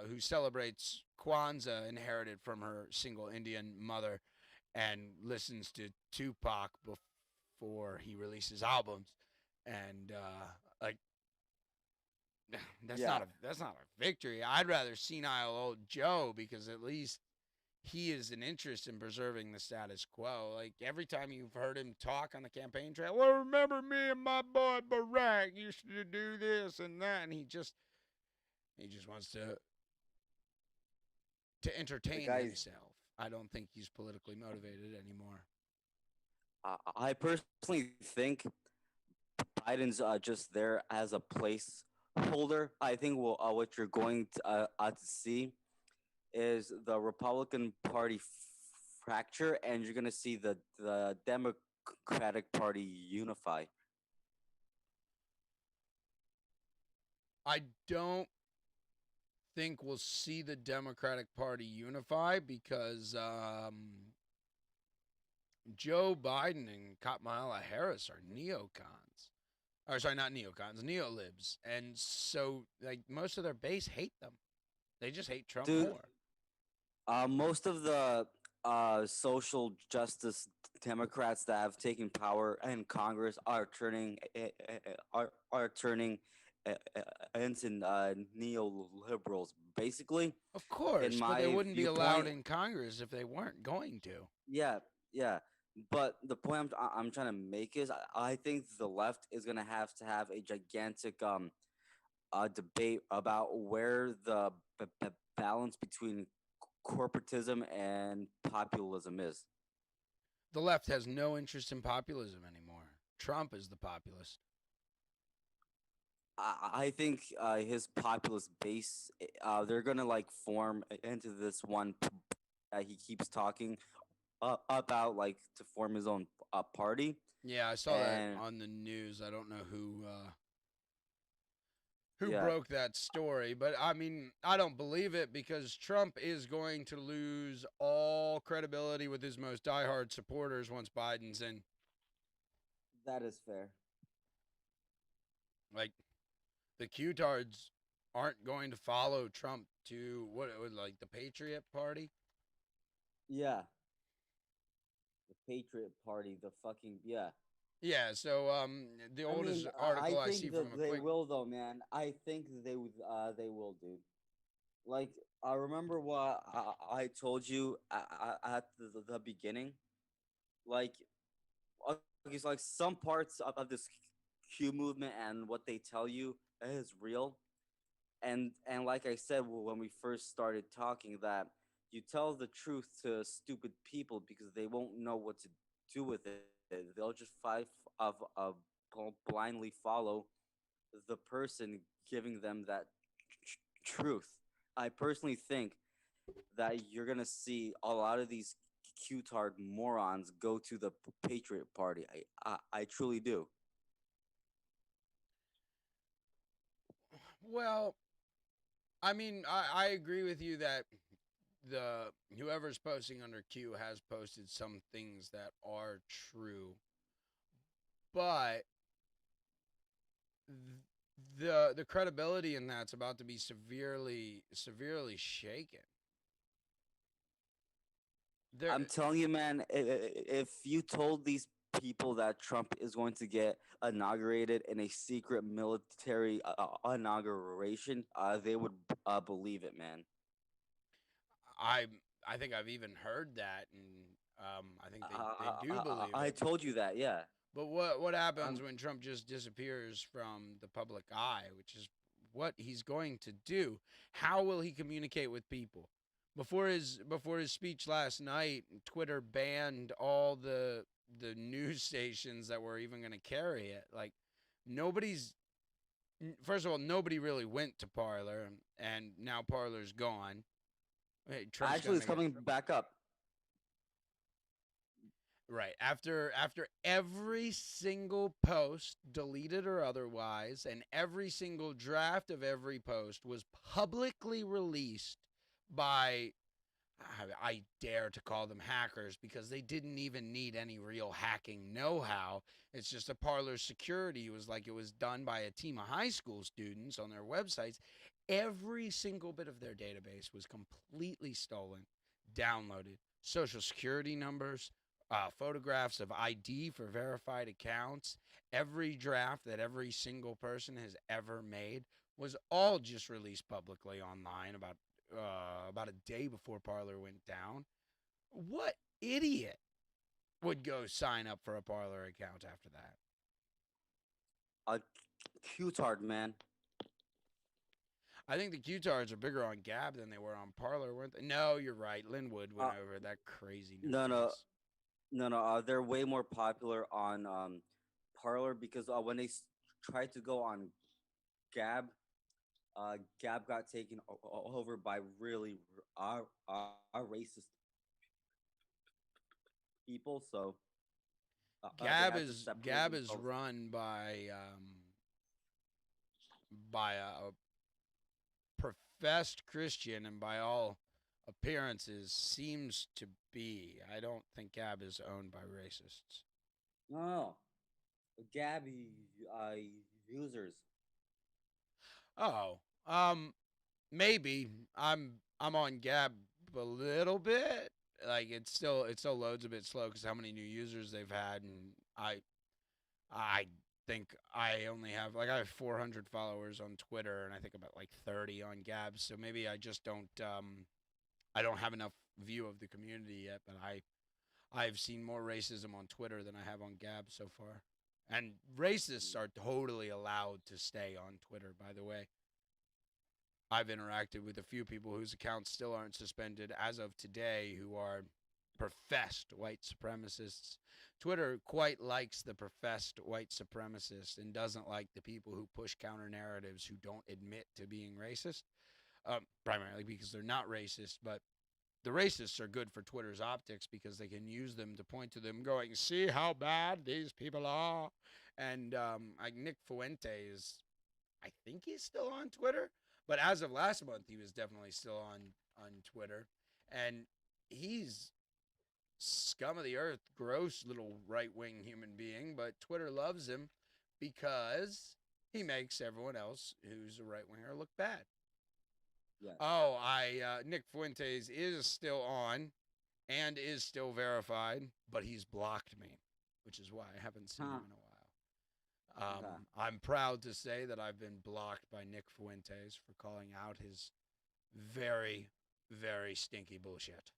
who celebrates Kwanzaa inherited from her single Indian mother and listens to Tupac before he releases albums, and like Yeah. that's not a victory. I'd rather senile old Joe because at least he is an interest in preserving the status quo. Like every time you've heard him talk on the campaign trail, well, remember me and my boy Barack used to do this and that, and he just wants to The entertain guys. himself. I don't think he's politically motivated anymore. I personally think Biden's just there as a placeholder. I think what you're going to see is the Republican Party fracture, and you're going to see the Democratic Party unify. I don't think we'll see the Democratic Party unify because Joe Biden and Kamala Harris are neocons. Or sorry, not neocons, neolibs. And so like most of their base hate them. They just hate Trump Dude, more. most of the social justice Democrats that have taken power in Congress are turning are turning into neoliberals. Basically, Of in course, but they my wouldn't be allowed viewpoint, in Congress if they weren't going to. yeah, yeah. But the point I'm trying to make is I think the left is gonna have to have a gigantic debate about where the balance between corporatism and populism is. The left has no interest in populism anymore. Trump is the populist. I think his populist base, they're gonna like form into this one that he keeps talking about, like to form his own party. Yeah, I saw that And on the news. I don't know who yeah, broke that story, but I mean, I don't believe it because Trump is going to lose all credibility with his most diehard supporters once Biden's in. that is fair. Like the Q-tards aren't going to follow Trump to what it was like the Patriot Party. Yeah, the Patriot Party, the fucking yeah. Yeah, so the I mean, oldest I article I see think from that a they quick will though, man. I think they will, dude. Like I remember what I told you at the beginning. Like it's like some parts of this Q movement and what they tell you is real, and like I said when we first started talking, that you tell the truth to stupid people because they won't know what to do with it. They'll just blindly follow the person giving them that truth. I personally think that you're gonna see a lot of these Q-tard morons go to the Patriot Party. I truly do. well, I mean, I agree with you that the whoever's posting under Q has posted some things that are true, but the credibility in that's about to be severely shaken. There, I'm telling you, man, if you told these people that Trump is going to get inaugurated in a secret military inauguration, they would believe it, man. I I think I've even heard that, and I think they do believe I it. told you that, yeah. But what happens Um, when Trump just disappears from the public eye, which is what he's going to do? How will he communicate with people? Before his speech last night, Twitter banned all the news stations that were even going to carry it. Like nobody's first of all, nobody really went to Parlor, and now Parlor's gone. Hey, Trump's going Actually, to it's make it coming back up. right after every single post, deleted or otherwise, and every single draft of every post was publicly released by I dare to call them hackers because they didn't even need any real hacking know-how. It's just a Parlor security. It was like it was done by a team of high school students on their websites. Every single bit of their database was completely stolen, downloaded. Social security numbers, photographs of ID for verified accounts, every draft that every single person has ever made was all just released publicly online about a day before Parlor went down. What idiot would go sign up for a Parlor account after that? A Q-tard, man. I think the Q-tards are bigger on Gab than they were on Parlor, weren't they? No, you're right. Linwood went Uh, over that crazy no, no, nutcase. no. They're way more popular on Parlor because when they tried to go on Gab, Gab got taken over by really racist people, so they Gab had to is separate Gab is themselves. run by a professed Christian, and by all appearances seems to be. I don't think Gab is owned by racists. No, no, Gab users. Oh, maybe I'm on Gab a little bit. Like it still loads a bit slow because how many new users they've had, and I think I only have like I have 400 followers on Twitter, and I think about like 30 on Gab. So maybe I don't have enough view of the community yet, but I've seen more racism on Twitter than I have on Gab so far. And racists are totally allowed to stay on Twitter, by the way. I've interacted with a few people whose accounts still aren't suspended as of today who are professed white supremacists. Twitter quite likes the professed white supremacist and doesn't like the people who push counter narratives who don't admit to being racist, primarily because they're not racist, but the racists are good for Twitter's optics because they can use them to point to them going, see how bad these people are. And like Nick Fuentes, I think he's still on Twitter, but as of last month, he was definitely still on Twitter, and he's scum of the earth, gross little right wing human being. But Twitter loves him because he makes everyone else who's a right winger look bad. Yes. Oh, I Nick Fuentes is still on and is still verified, but he's blocked me, which is why I haven't seen Huh. him in a while. Okay. I'm proud to say that I've been blocked by Nick Fuentes for calling out his very, very stinky bullshit.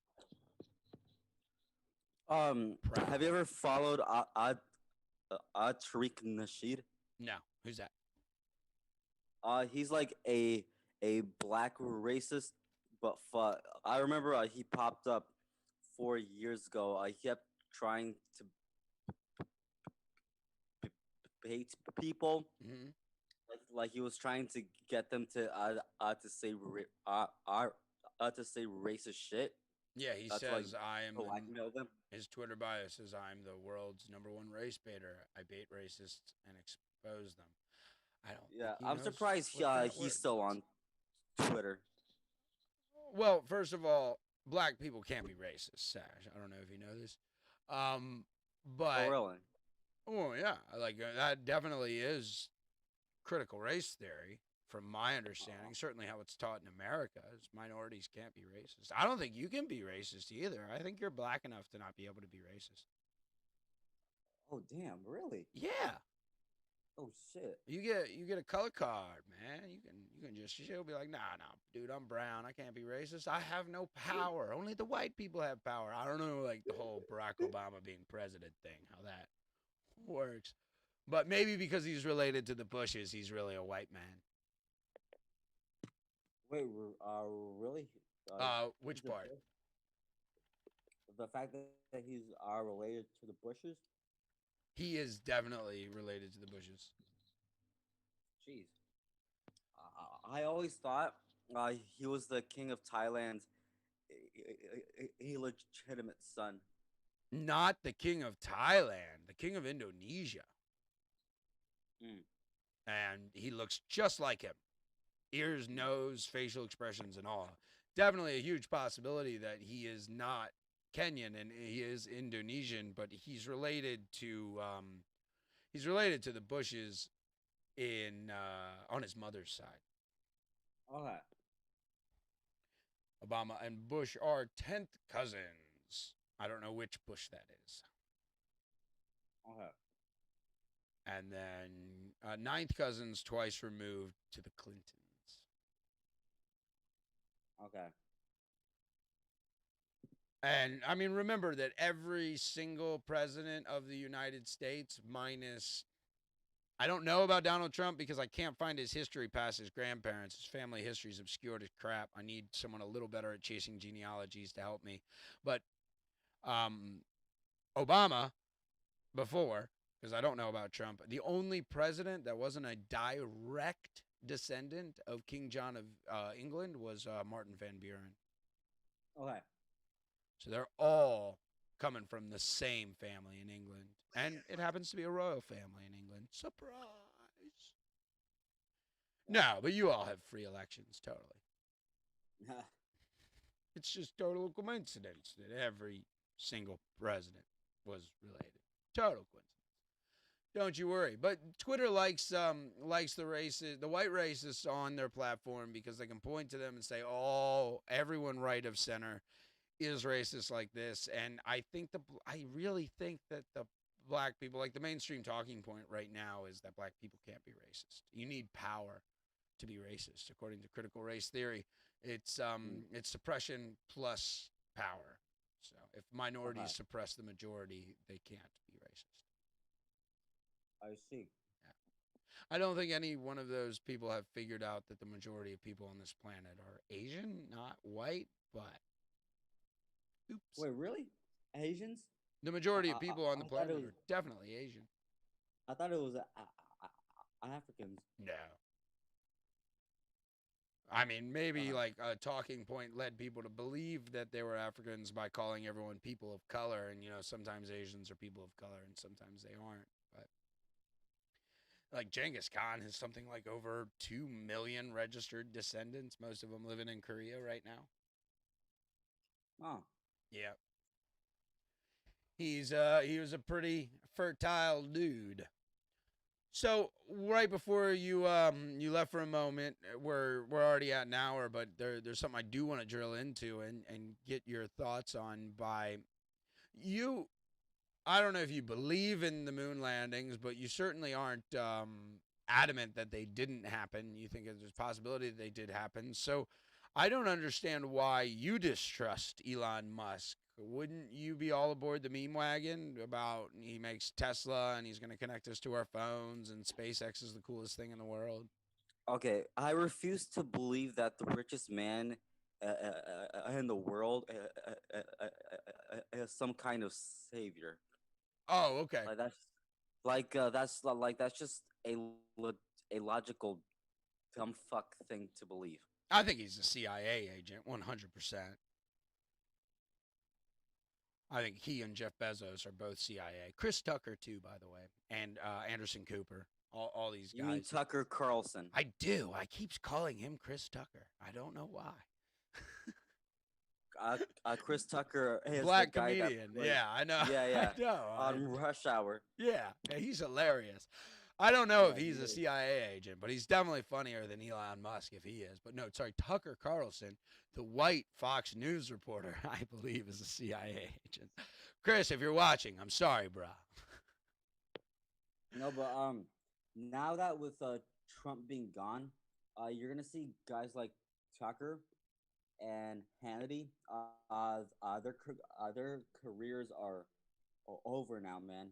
Have Proud. you ever followed Tariq Nasheed? No, who's that? He's like a black racist, but I remember he popped up 4 years ago. He kept trying to hate people, Mm-hmm. like he was trying to get them to say racist shit. Yeah, he That's like says I am the. blackmail them. His Twitter bio says I'm the world's number one race baiter. I bait racists and expose them. I don't think Yeah, he I'm knows surprised what that he's word still means. on Twitter. Well, first of all, black people can't be racist, Sash. I don't know if you know this. Um, Oh, but really? oh yeah, like that definitely is critical race theory, from my understanding. Certainly, how it's taught in America is minorities can't be racist. I don't think you can be racist either. I think you're black enough to not be able to be racist. Oh, damn, really? Yeah, Oh, shit. you get a color card, man. You can just she'll be like, nah, dude, I'm brown. I can't be racist. I have no power. Only the white people have power. I don't know, like the whole Barack Obama being president thing, how that works. But maybe because he's related to the Bushes, he's really a white man. Wait, really? Uh, Which he's a part? Bush? The fact that he's related to the Bushes? He is definitely related to the Bushes. Jeez. I always thought he was the king of Thailand's illegitimate son. Not the king of Thailand, the king of Indonesia. Mm. And he looks just like him. Ears, nose, facial expressions, and all. Definitely a huge possibility that he is not Kenyan and he is Indonesian, but he's related to the Bushes in on his mother's side. Okay. Obama and Bush are 10th cousins. I don't know which Bush that is. Okay. And then ninth cousins twice removed to the Clintons. Okay. And I mean, remember that every single president of the United States, minus, I don't know about Donald Trump because I can't find his history past his grandparents. His family history is obscured as crap. I need someone a little better at chasing genealogies to help me. But um, Obama, before, because I don't know about Trump, the only president that wasn't a direct descendant of King John of England was Martin Van Buren. Okay. So they're all coming from the same family in England. And it happens to be a royal family in England. Surprise. No, but you all have free elections, totally. It's just total coincidence that every single president was related. Total coincidence. Don't you worry. But Twitter likes the white racists on their platform because they can point to them and say, "Oh, everyone right of center is racist like this." And I really think that the black people, like the mainstream talking point right now, is that black people can't be racist. You need power to be racist, according to critical race theory. Mm. It's suppression plus power. So if minorities Okay. suppress the majority, they can't be racist. I see. Yeah. I don't think any one of those people have figured out that the majority of people on this planet are Asian, not white, but oops. Wait, really? Asians? The I, majority of I, people on the I thought it planet was. are definitely Asian. I thought it was Africans. No. I mean, maybe Uh, like a talking point led people to believe that they were Africans by calling everyone people of color. And, sometimes Asians are people of color and sometimes they aren't. But like Genghis Khan has something like over 2 million registered descendants, most of them living in Korea right now. oh, Yeah. He was a pretty fertile dude. So right before you left for a moment, we're already at an hour, but there's something I do want to drill into and get your thoughts on by you. I don't know if you believe in the moon landings, but you certainly aren't adamant that they didn't happen. You think there's a possibility that they did happen. So I don't understand why you distrust Elon Musk. Wouldn't you be all aboard the meme wagon about he makes Tesla and he's going to connect us to our phones and SpaceX is the coolest thing in the world? okay. I refuse to believe that the richest man in the world is some kind of savior. Oh, okay. Like that's just a logical dumb fuck thing to believe. I think he's a CIA agent, 100%. I think he and Jeff Bezos are both CIA. Chris Tucker, too, by the way, and Anderson Cooper. All these You mean guys. Tucker Carlson? I do. I keep calling him Chris Tucker. I don't know why. Chris Tucker is the Black guy that comedian. played. Yeah, I know. Yeah, I yeah. know. On Rush Hour. Yeah, he's hilarious. I don't know if Yeah, he he's a is. CIA agent, but he's definitely funnier than Elon Musk if he is. But no, sorry, Tucker Carlson, the white Fox News reporter, I believe is a CIA agent. Chris, if you're watching, I'm sorry, bro. No, but now that with Trump being gone, you're gonna see guys like Tucker and Hannity. Their careers are over now, man.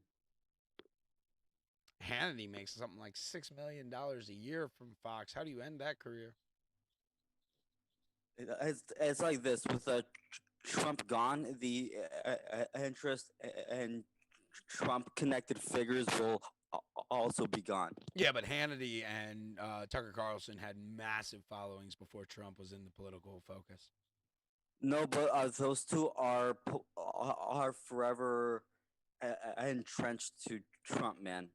Hannity makes something like $6 million a year from Fox. How do you end that career? It's like this with Trump gone, the interest and Trump connected figures will also be gone. Yeah, but Hannity and Tucker Carlson had massive followings before Trump was in the political focus. No, but those two are forever entrenched to Trump, man.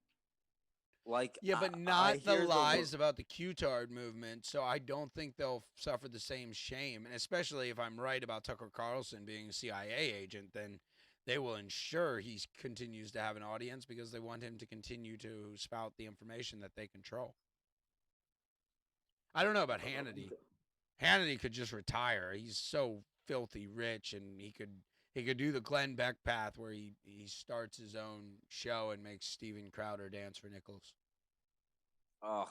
Like Yeah, but I not the hear lies about the Q-tard movement, so I don't think they'll suffer the same shame. And especially if I'm right about Tucker Carlson being a CIA agent, then they will ensure he continues to have an audience because they want him to continue to spout the information that they control. I don't know about Hannity. Hannity could just retire. He's so filthy rich, and he could do the Glenn Beck path where he starts his own show and makes Steven Crowder dance for nickels. oh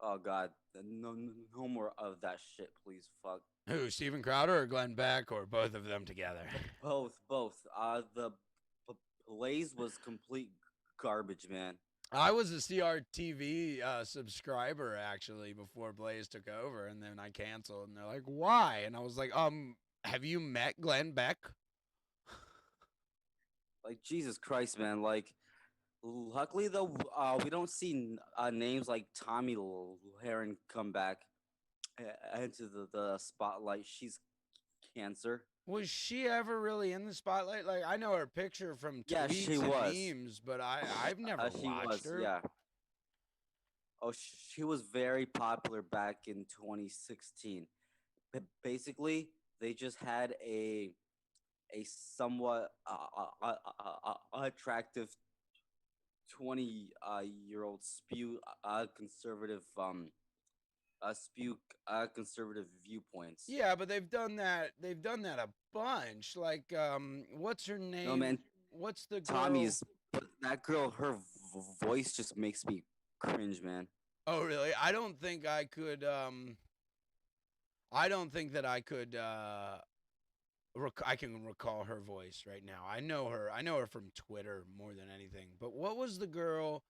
oh God, no more of that shit, please. Fuck Who, Steven Crowder or Glenn Beck or both of them together? both. The Blaze was complete garbage, man. I was a CRTV subscriber actually before Blaze took over, and then I canceled, and they're like, "Why?" And I was like, have you met Glenn Beck?" Like Jesus Christ, man. Like luckily though, we don't see names like Tommy Heron come back into the spotlight. She's cancer. Was she ever really in the spotlight? Like, I know her picture from Yeah, she tweets and was. memes, but I've never She watched was. her. Yeah. Oh, she was very popular back in 2016. Basically, they just had a somewhat attractive 20 year old spew conservative viewpoints. Yeah, but they've done that. They've done that a bunch. Like, what's her No name? man, What's the girl? Tommy's but that girl, her voice just makes me cringe, man. Oh, really? I don't think I could. I don't think that I could. I can recall her voice right now. I know her. I know her from Twitter more than anything. But what was the girl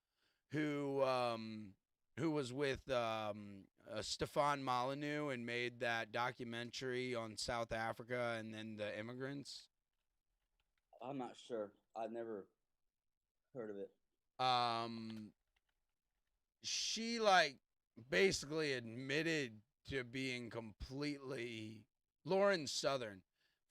who was with Stefan Molyneux and made that documentary on South Africa and then the immigrants? I'm not sure. I've never heard of it. Um, she like basically admitted to being completely Lauren Southern,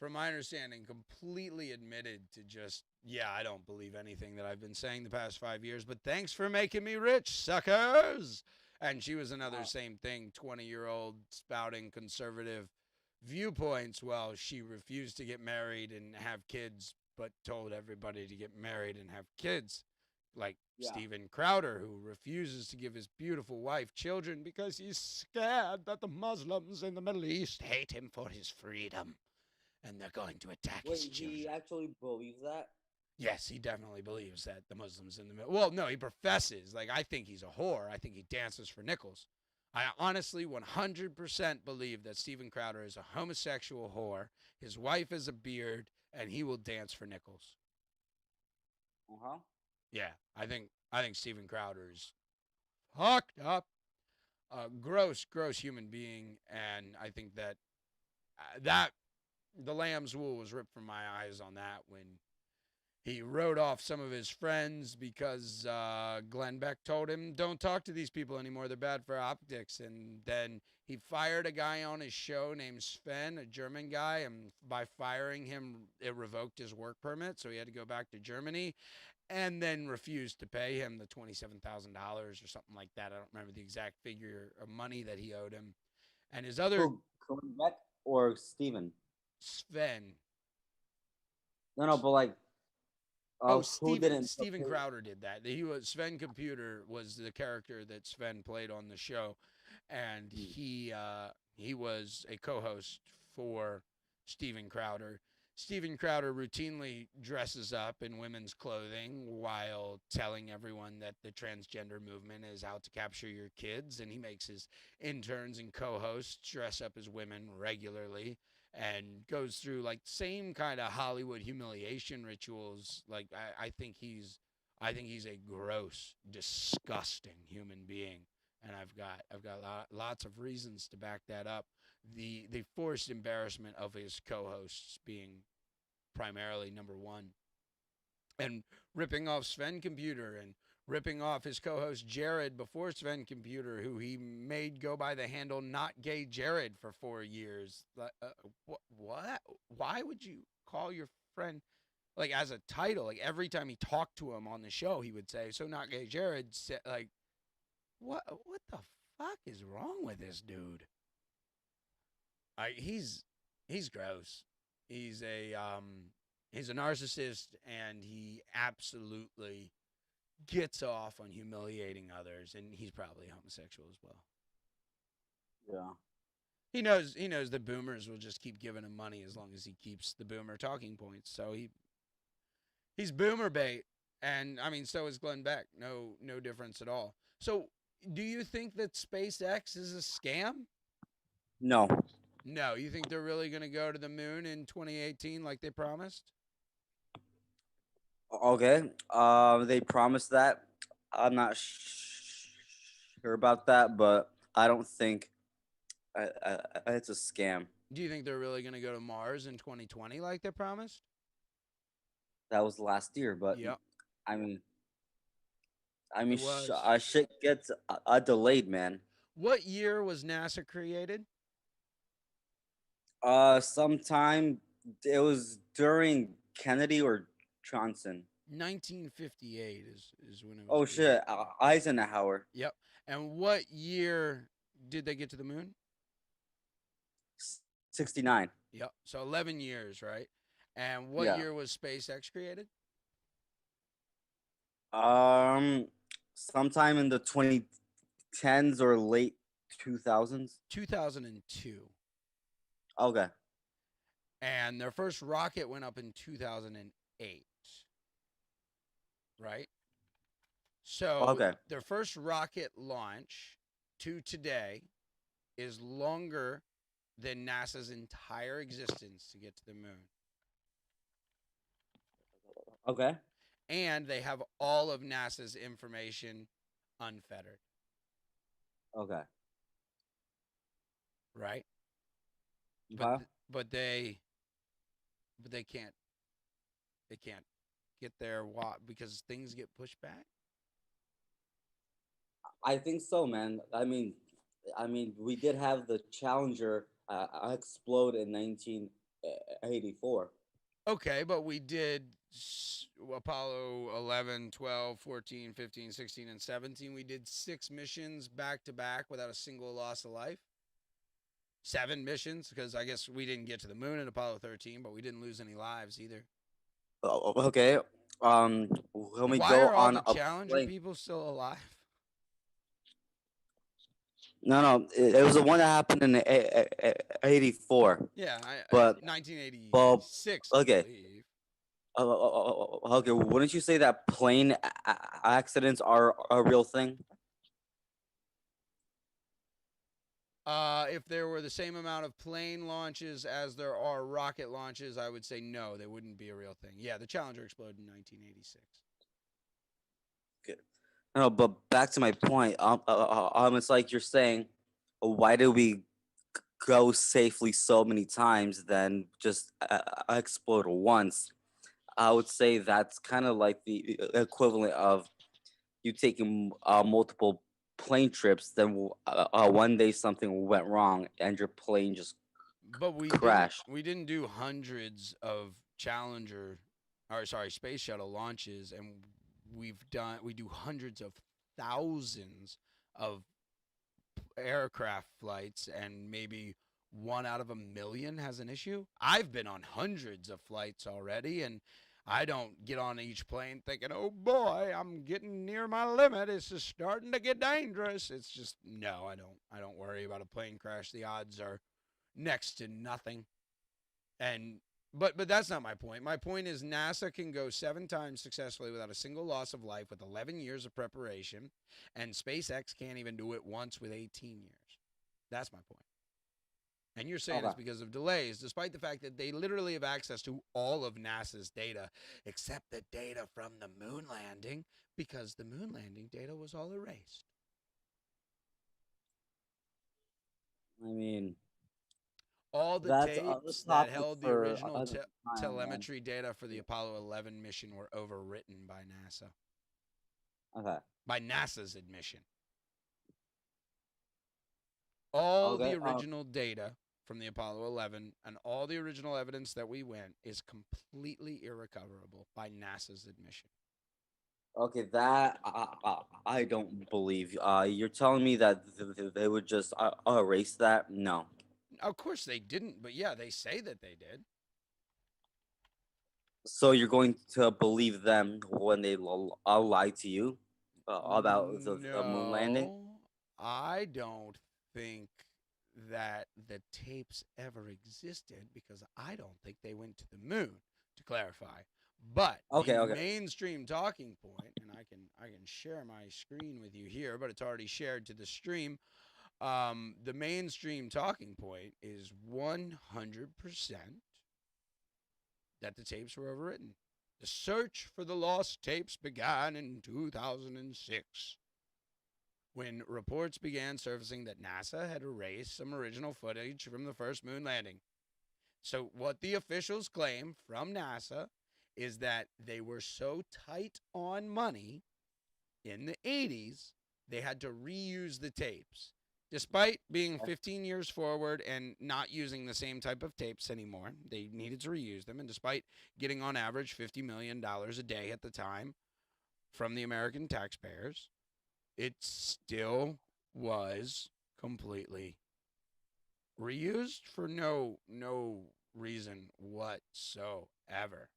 from my understanding, completely admitted to just, yeah, I don't believe anything that I've been saying the past 5 years, but thanks for making me rich, suckers. And she was another Uh, same thing, 20-year-old spouting conservative viewpoints. Well, she refused to get married and have kids, but told everybody to get married and have kids. Like yeah. Steven Crowder, who refuses to give his beautiful wife children because he's scared that the Muslims in the Middle East hate him for his freedom and they're going to attack Wait, his he children. actually believes that? Yes, he definitely believes that the Muslims in the Middle. Well, no, he professes. Like, I think he's a whore. I think he dances for nickels. I honestly 100% believe that Steven Crowder is a homosexual whore. His wife is a beard, and he will dance for nickels. Uh huh. Yeah, I think Steven Crowder is fucked up, gross human being, and I think that that the lamb's wool was ripped from my eyes on that when he wrote off some of his friends because Glenn Beck told him, "Don't talk to these people anymore. They're bad for optics." And then he fired a guy on his show named Sven, a German guy, and by firing him, it revoked his work permit, so he had to go back to Germany, and then refused to pay him the $27,000 or something like that. I don't remember the exact figure of money that he owed him. And his other Who, Cohen Beck or Steven? Sven. No, but like, Oh, who Steven. didn't? Steven Crowder did that. He was Sven Computer was the character that Sven played on the show, and he was a co-host for Steven Crowder. Steven Crowder routinely dresses up in women's clothing while telling everyone that the transgender movement is out to capture your kids, and he makes his interns and co-hosts dress up as women regularly and goes through like same kind of Hollywood humiliation rituals. Like I think he's a gross, disgusting human being, and I've got lots of reasons to back that up. The forced embarrassment of his co-hosts being primarily number one, and ripping off Sven Computer and ripping off his co-host Jared before Sven Computer, who he made go by the handle Not Gay Jared for 4 years. What? Why would you call your friend like as a title? Like every time he talked to him on the show, he would say, "So Not Gay Jared." Like what the fuck is wrong with this dude? He's gross. He's a he's a narcissist, and he absolutely gets off on humiliating others, and he's probably homosexual as well. Yeah. He knows the boomers will just keep giving him money as long as he keeps the boomer talking points. So he's boomer bait, and I mean so is Glenn Beck. No difference at all. So do you think that SpaceX is a scam? No. No, you think they're really going to go to the moon in 2018 like they promised? Okay. They promised that. I'm not sure about that, but I don't think it's a scam. Do you think they're really going to go to Mars in 2020 like they promised? That was last year, but Yep, I mean, it was. shit gets delayed, man. What year was NASA created? Sometime it was during Kennedy or Johnson. 1958 is when it was Oh created. shit, Eisenhower. Yep. And what year did they get to the moon? 69. Yep. So 11 years, right? And what Yeah. year was SpaceX created? Um, Sometime in the 2010s or late 2000s. 2002. Okay. And their first rocket went up in 2008, right? So Okay. their first rocket launch to today is longer than NASA's entire existence to get to the moon. Okay. And they have all of NASA's information unfettered, Okay. right? But Huh? but they but they can't get there because things get pushed back. I think so, man. I mean, we did have the Challenger explode in 1984. Okay, but we did Apollo 11, 12, 14, 15, 16, and 17. We did 6 missions back to back without a single loss of life. 7 missions, because I guess we didn't get to the moon in Apollo 13, but we didn't lose any lives either. Okay. When we Why go are all on the a Challenger plane. people still alive? No, it was the one that happened in 84. Yeah, But 1986, I okay. believe. Okay, wouldn't you say that plane accidents are a real thing? If there were the same amount of plane launches as there are rocket launches, I would say no, they wouldn't be a real thing. Yeah, the Challenger exploded in 1986. Good. No, but back to my point. It's like you're saying, why did we go safely so many times than just explode once? I would say that's kind of like the equivalent of you taking multiple plane trips. Then one day something went wrong and your plane just But we didn't crashed. we didn't do hundreds of Challenger or sorry, space shuttle launches, and we do hundreds of thousands of aircraft flights and maybe one out of a million has an issue. I've been on hundreds of flights already, and I don't get on each plane thinking, "Oh boy, I'm getting near my limit. It's just starting to get dangerous." It's just no, I don't. I don't worry about a plane crash. The odds are next to nothing. And but that's not my point. My point is NASA can go 7 times successfully without a single loss of life with 11 years of preparation, and SpaceX can't even do it once with 18 years. That's my point. And you're saying Okay. it's because of delays, despite the fact that they literally have access to all of NASA's data, except the data from the moon landing, because the moon landing data was all erased. I mean, All the that's a tapes that topic held the for original another time, man. telemetry data for the Yeah. Apollo 11 mission were overwritten by NASA, Okay. by NASA's admission. All the Okay. original data from the Apollo 11 and all the original evidence that we went is completely irrecoverable by NASA's admission. Okay. That I don't believe. You're telling me that they would just erase that? No. Of course they didn't, but yeah, they say that they did. So you're going to believe them when they lie to you about the moon landing? No, I don't think that the tapes ever existed because I don't think they went to the moon, to clarify. But the Okay. Okay. mainstream talking point, and I can share my screen with you here, but it's already shared to the stream. The mainstream talking point is 100% that the tapes were overwritten. The search for the lost tapes began in 2006 when reports began surfacing that NASA had erased some original footage from the first moon landing. So, what the officials claim from NASA is that they were so tight on money in the 80s, they had to reuse the tapes. Despite being 15 years forward and not using the same type of tapes anymore, they needed to reuse them. And despite getting on average $50 million a day at the time from the American taxpayers, it still was completely reused for no reason whatsoever.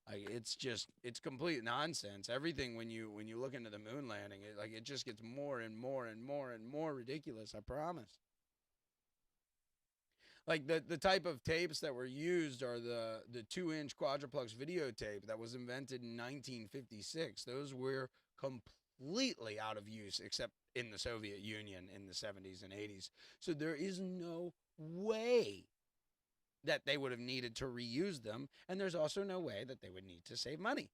Like it's complete nonsense. Everything when you look into the moon landing, it just gets more and more and more and more ridiculous. I promise. Like the type of tapes that were used are the 2-inch quadruplex videotape that was invented in 1956. Those were completely out of use except in the Soviet Union in the 70s and 80s. So there is no way that they would have needed to reuse them, and there's also no way that they would need to save money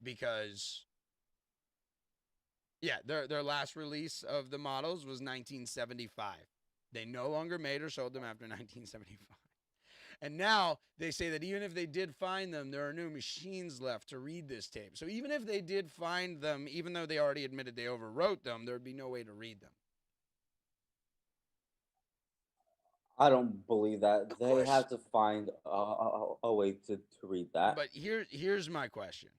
because yeah, their last release of the models was 1975. They no longer made or sold them after 1975. And now they say that even if they did find them, there are no machines left to read this tape. So even if they did find them, even though they already admitted they overwrote them, there would be no way to read them. I don't believe that. Of They course. have to find a way to read that. But here's my question.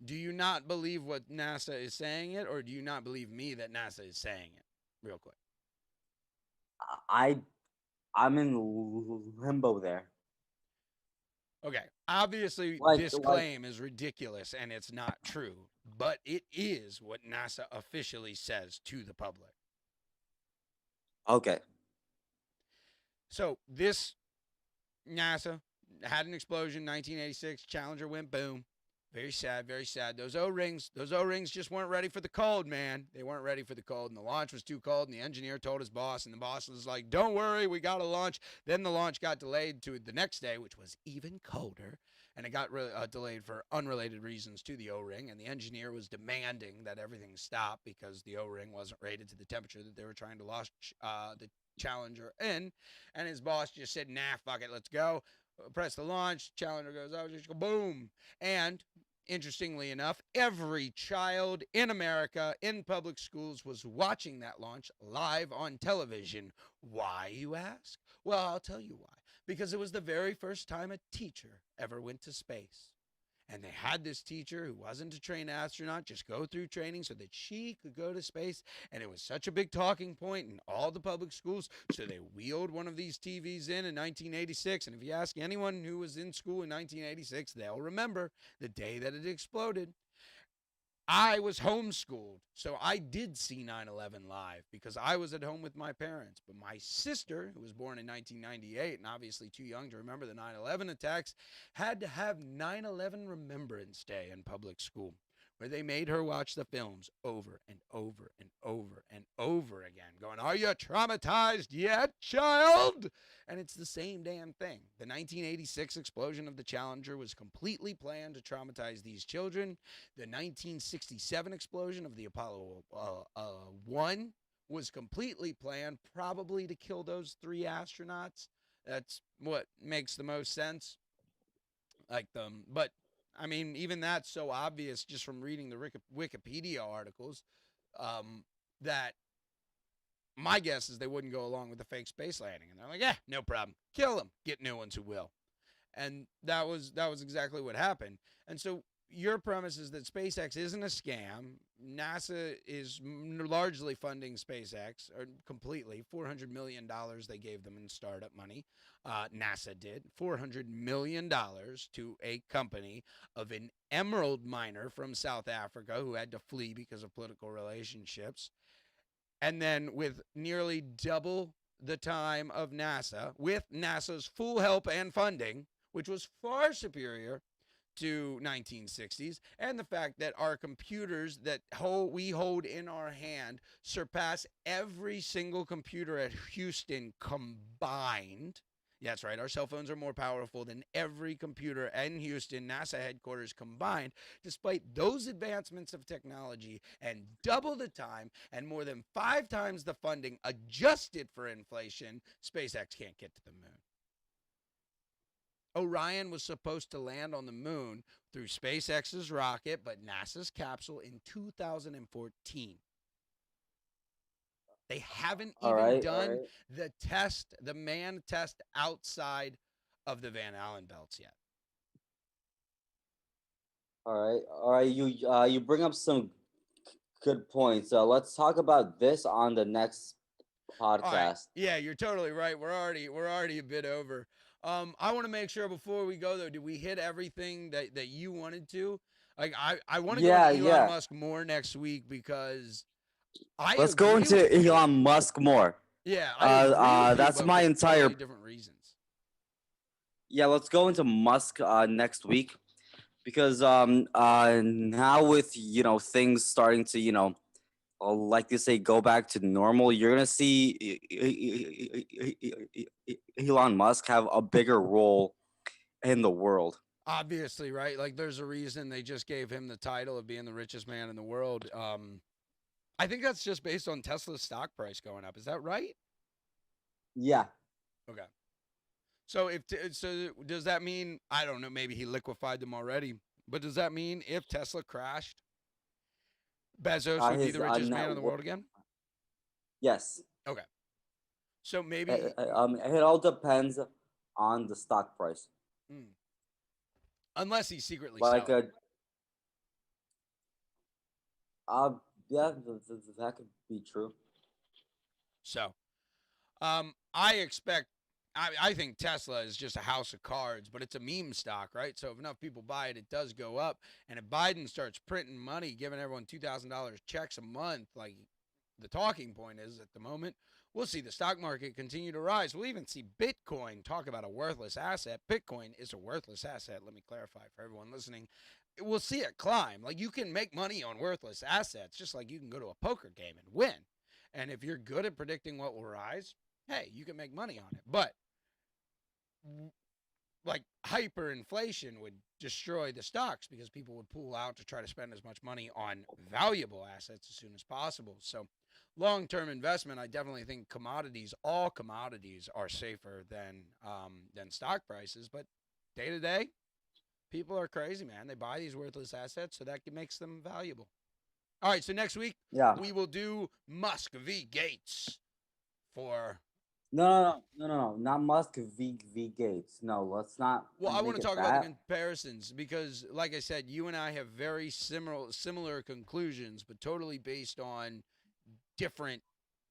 Do you not believe what NASA is saying it, or do you not believe me that NASA is saying it? Real quick. I I'm in limbo there. Okay. Obviously, this Like claim is ridiculous and it's not true, but it is what NASA officially says to the public. okay. So this NASA had an explosion, 1986. Challenger went boom. Very sad, very sad. Those O-rings just weren't ready for the cold, man. They weren't ready for the cold, and the launch was too cold. And the engineer told his boss, and the boss was like, "Don't worry, we got a launch." Then the launch got delayed to the next day, which was even colder, and it got delayed for unrelated reasons to the O-ring. And the engineer was demanding that everything stop because the O-ring wasn't rated to the temperature that they were trying to launch the Challenger in. And his boss just said, "Nah, fuck it, let's go." Press the launch. Challenger goes out, just go boom. And interestingly enough, every child in America in public schools was watching that launch live on television. Why, you ask? Well, I'll tell you why. Because it was the very first time a teacher ever went to space. And they had this teacher who wasn't a trained astronaut just go through training so that she could go to space. And it was such a big talking point in all the public schools. So they wheeled one of these TVs in 1986. And if you ask anyone who was in school in 1986, they'll remember the day that it exploded. I was homeschooled, so I did see 9/11 live because I was at home with my parents. But my sister, who was born in 1998 and obviously too young to remember the 9/11 attacks, had to have 9/11 Remembrance Day in public school, where they made her watch the films over and over and over and over again, going, "Are you traumatized yet, child?" And it's the same damn thing. The 1986 explosion of the Challenger was completely planned to traumatize these children. The 1967 explosion of the Apollo 1 was completely planned, probably to kill those 3 astronauts. That's what makes the most sense. But I mean, even that's so obvious just from reading the Wikipedia articles, that my guess is they wouldn't go along with the fake space landing. And they're like, yeah, no problem. Kill them. Get new ones who will. And that was exactly what happened. And so your premise is that SpaceX isn't a scam. NASA is largely funding SpaceX, or completely. $400 million they gave them in startup money. NASA did $400 million to a company of an emerald miner from South Africa who had to flee because of political relationships. And then with nearly double the time of NASA, with NASA's full help and funding, which was far superior to 1960s, and the fact that our computers that we hold in our hand surpass every single computer at Houston combined. Yeah, that's right. Our cell phones are more powerful than every computer in Houston, NASA headquarters combined. Despite those advancements of technology and double the time and more than 5 times the funding adjusted for inflation, SpaceX can't get to the moon. Orion was supposed to land on the moon through SpaceX's rocket, but NASA's capsule in 2014. They haven't even done the manned test outside of the Van Allen belts yet. All right. You bring up some good points. Let's talk about this on the next podcast. Right. Yeah, you're totally right. We're already a bit over. I want to make sure before we go though, did we hit everything that you wanted to? Like I want to go into Elon Musk more next week because let's go into Elon Musk more. Yeah, I agree with that's you, my entire totally different reasons. Yeah, let's go into Musk next week because now with things starting to like they say go back to normal, you're gonna see Elon Musk have a bigger role in the world. Obviously, right? Like there's a reason they just gave him the title of being the richest man in the world. I think that's just based on Tesla's stock price going up. Is that right? Yeah. Okay. So does that mean, I don't know, maybe he liquefied them already, but does that mean if Tesla crashed, Bezos would be the richest man in the world again? Yes. Okay. So maybe it all depends on the stock price. Unless he's secretly selling. Yeah, that could be true. So, I think Tesla is just a house of cards, but it's a meme stock, right? So if enough people buy it, it does go up. And if Biden starts printing money, giving everyone $2,000 checks a month, like the talking point is at the moment, we'll see the stock market continue to rise. We'll even see Bitcoin, talk about a worthless asset. Bitcoin is a worthless asset. Let me clarify for everyone listening. We'll see it climb. Like you can make money on worthless assets, just like you can go to a poker game and win. And if you're good at predicting what will rise, hey, you can make money on it. But like hyperinflation would destroy the stocks because people would pull out to try to spend as much money on valuable assets as soon as possible. So long-term investment, I definitely think all commodities are safer than stock prices. But day to day, people are crazy, man. They buy these worthless assets, so that makes them valuable. All right, so next week we will do Musk v. Gates for No, not Musk v Gates. No, let's not Well, I want make to it talk about the that. comparisons because, like I said, you and I have very similar conclusions, but totally based on different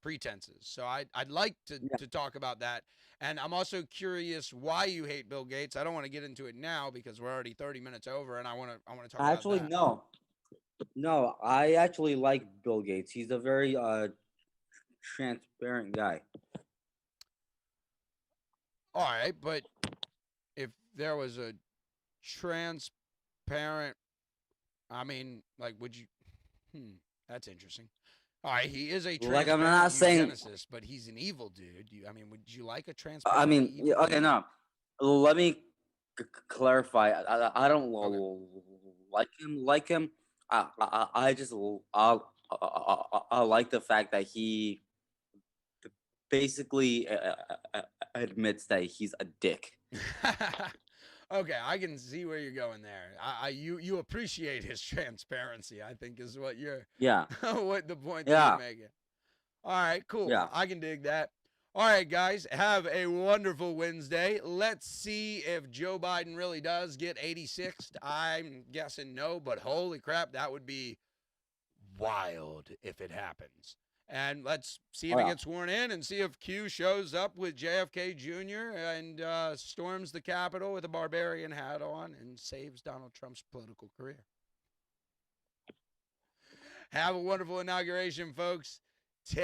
pretenses. So I'd like Yeah, to talk about that. And I'm also curious why you hate Bill Gates. I don't want to get into it now because we're already 30 minutes over, and I want to talk about actually, that. no, no. I actually like Bill Gates. He's a very transparent guy. All right, but if there was a transparent, I mean, like, would you? Hmm, that's interesting. All right, he is a Like I'm transparent not saying. eugenicist, but he's an evil dude. I mean, would you like a I transparent mean, yeah, evil okay, dude? no. Let me clarify. I don't Okay. like him. Like him. I just I like the fact that he basically admits that he's a dick. Okay, I can see where you're going there. You appreciate his transparency, I think, is what you're Yeah, what the point that you're yeah, making. All right, cool. yeah. I can dig that. All right, guys, have a wonderful Wednesday. Let's see if Joe Biden really does get 86th. I'm guessing no, but holy crap, that would be wild if it happens. And let's see Oh if he yeah. gets sworn in and see if Q shows up with JFK Jr. and storms the Capitol with a barbarian hat on and saves Donald Trump's political career. Have a wonderful inauguration, folks.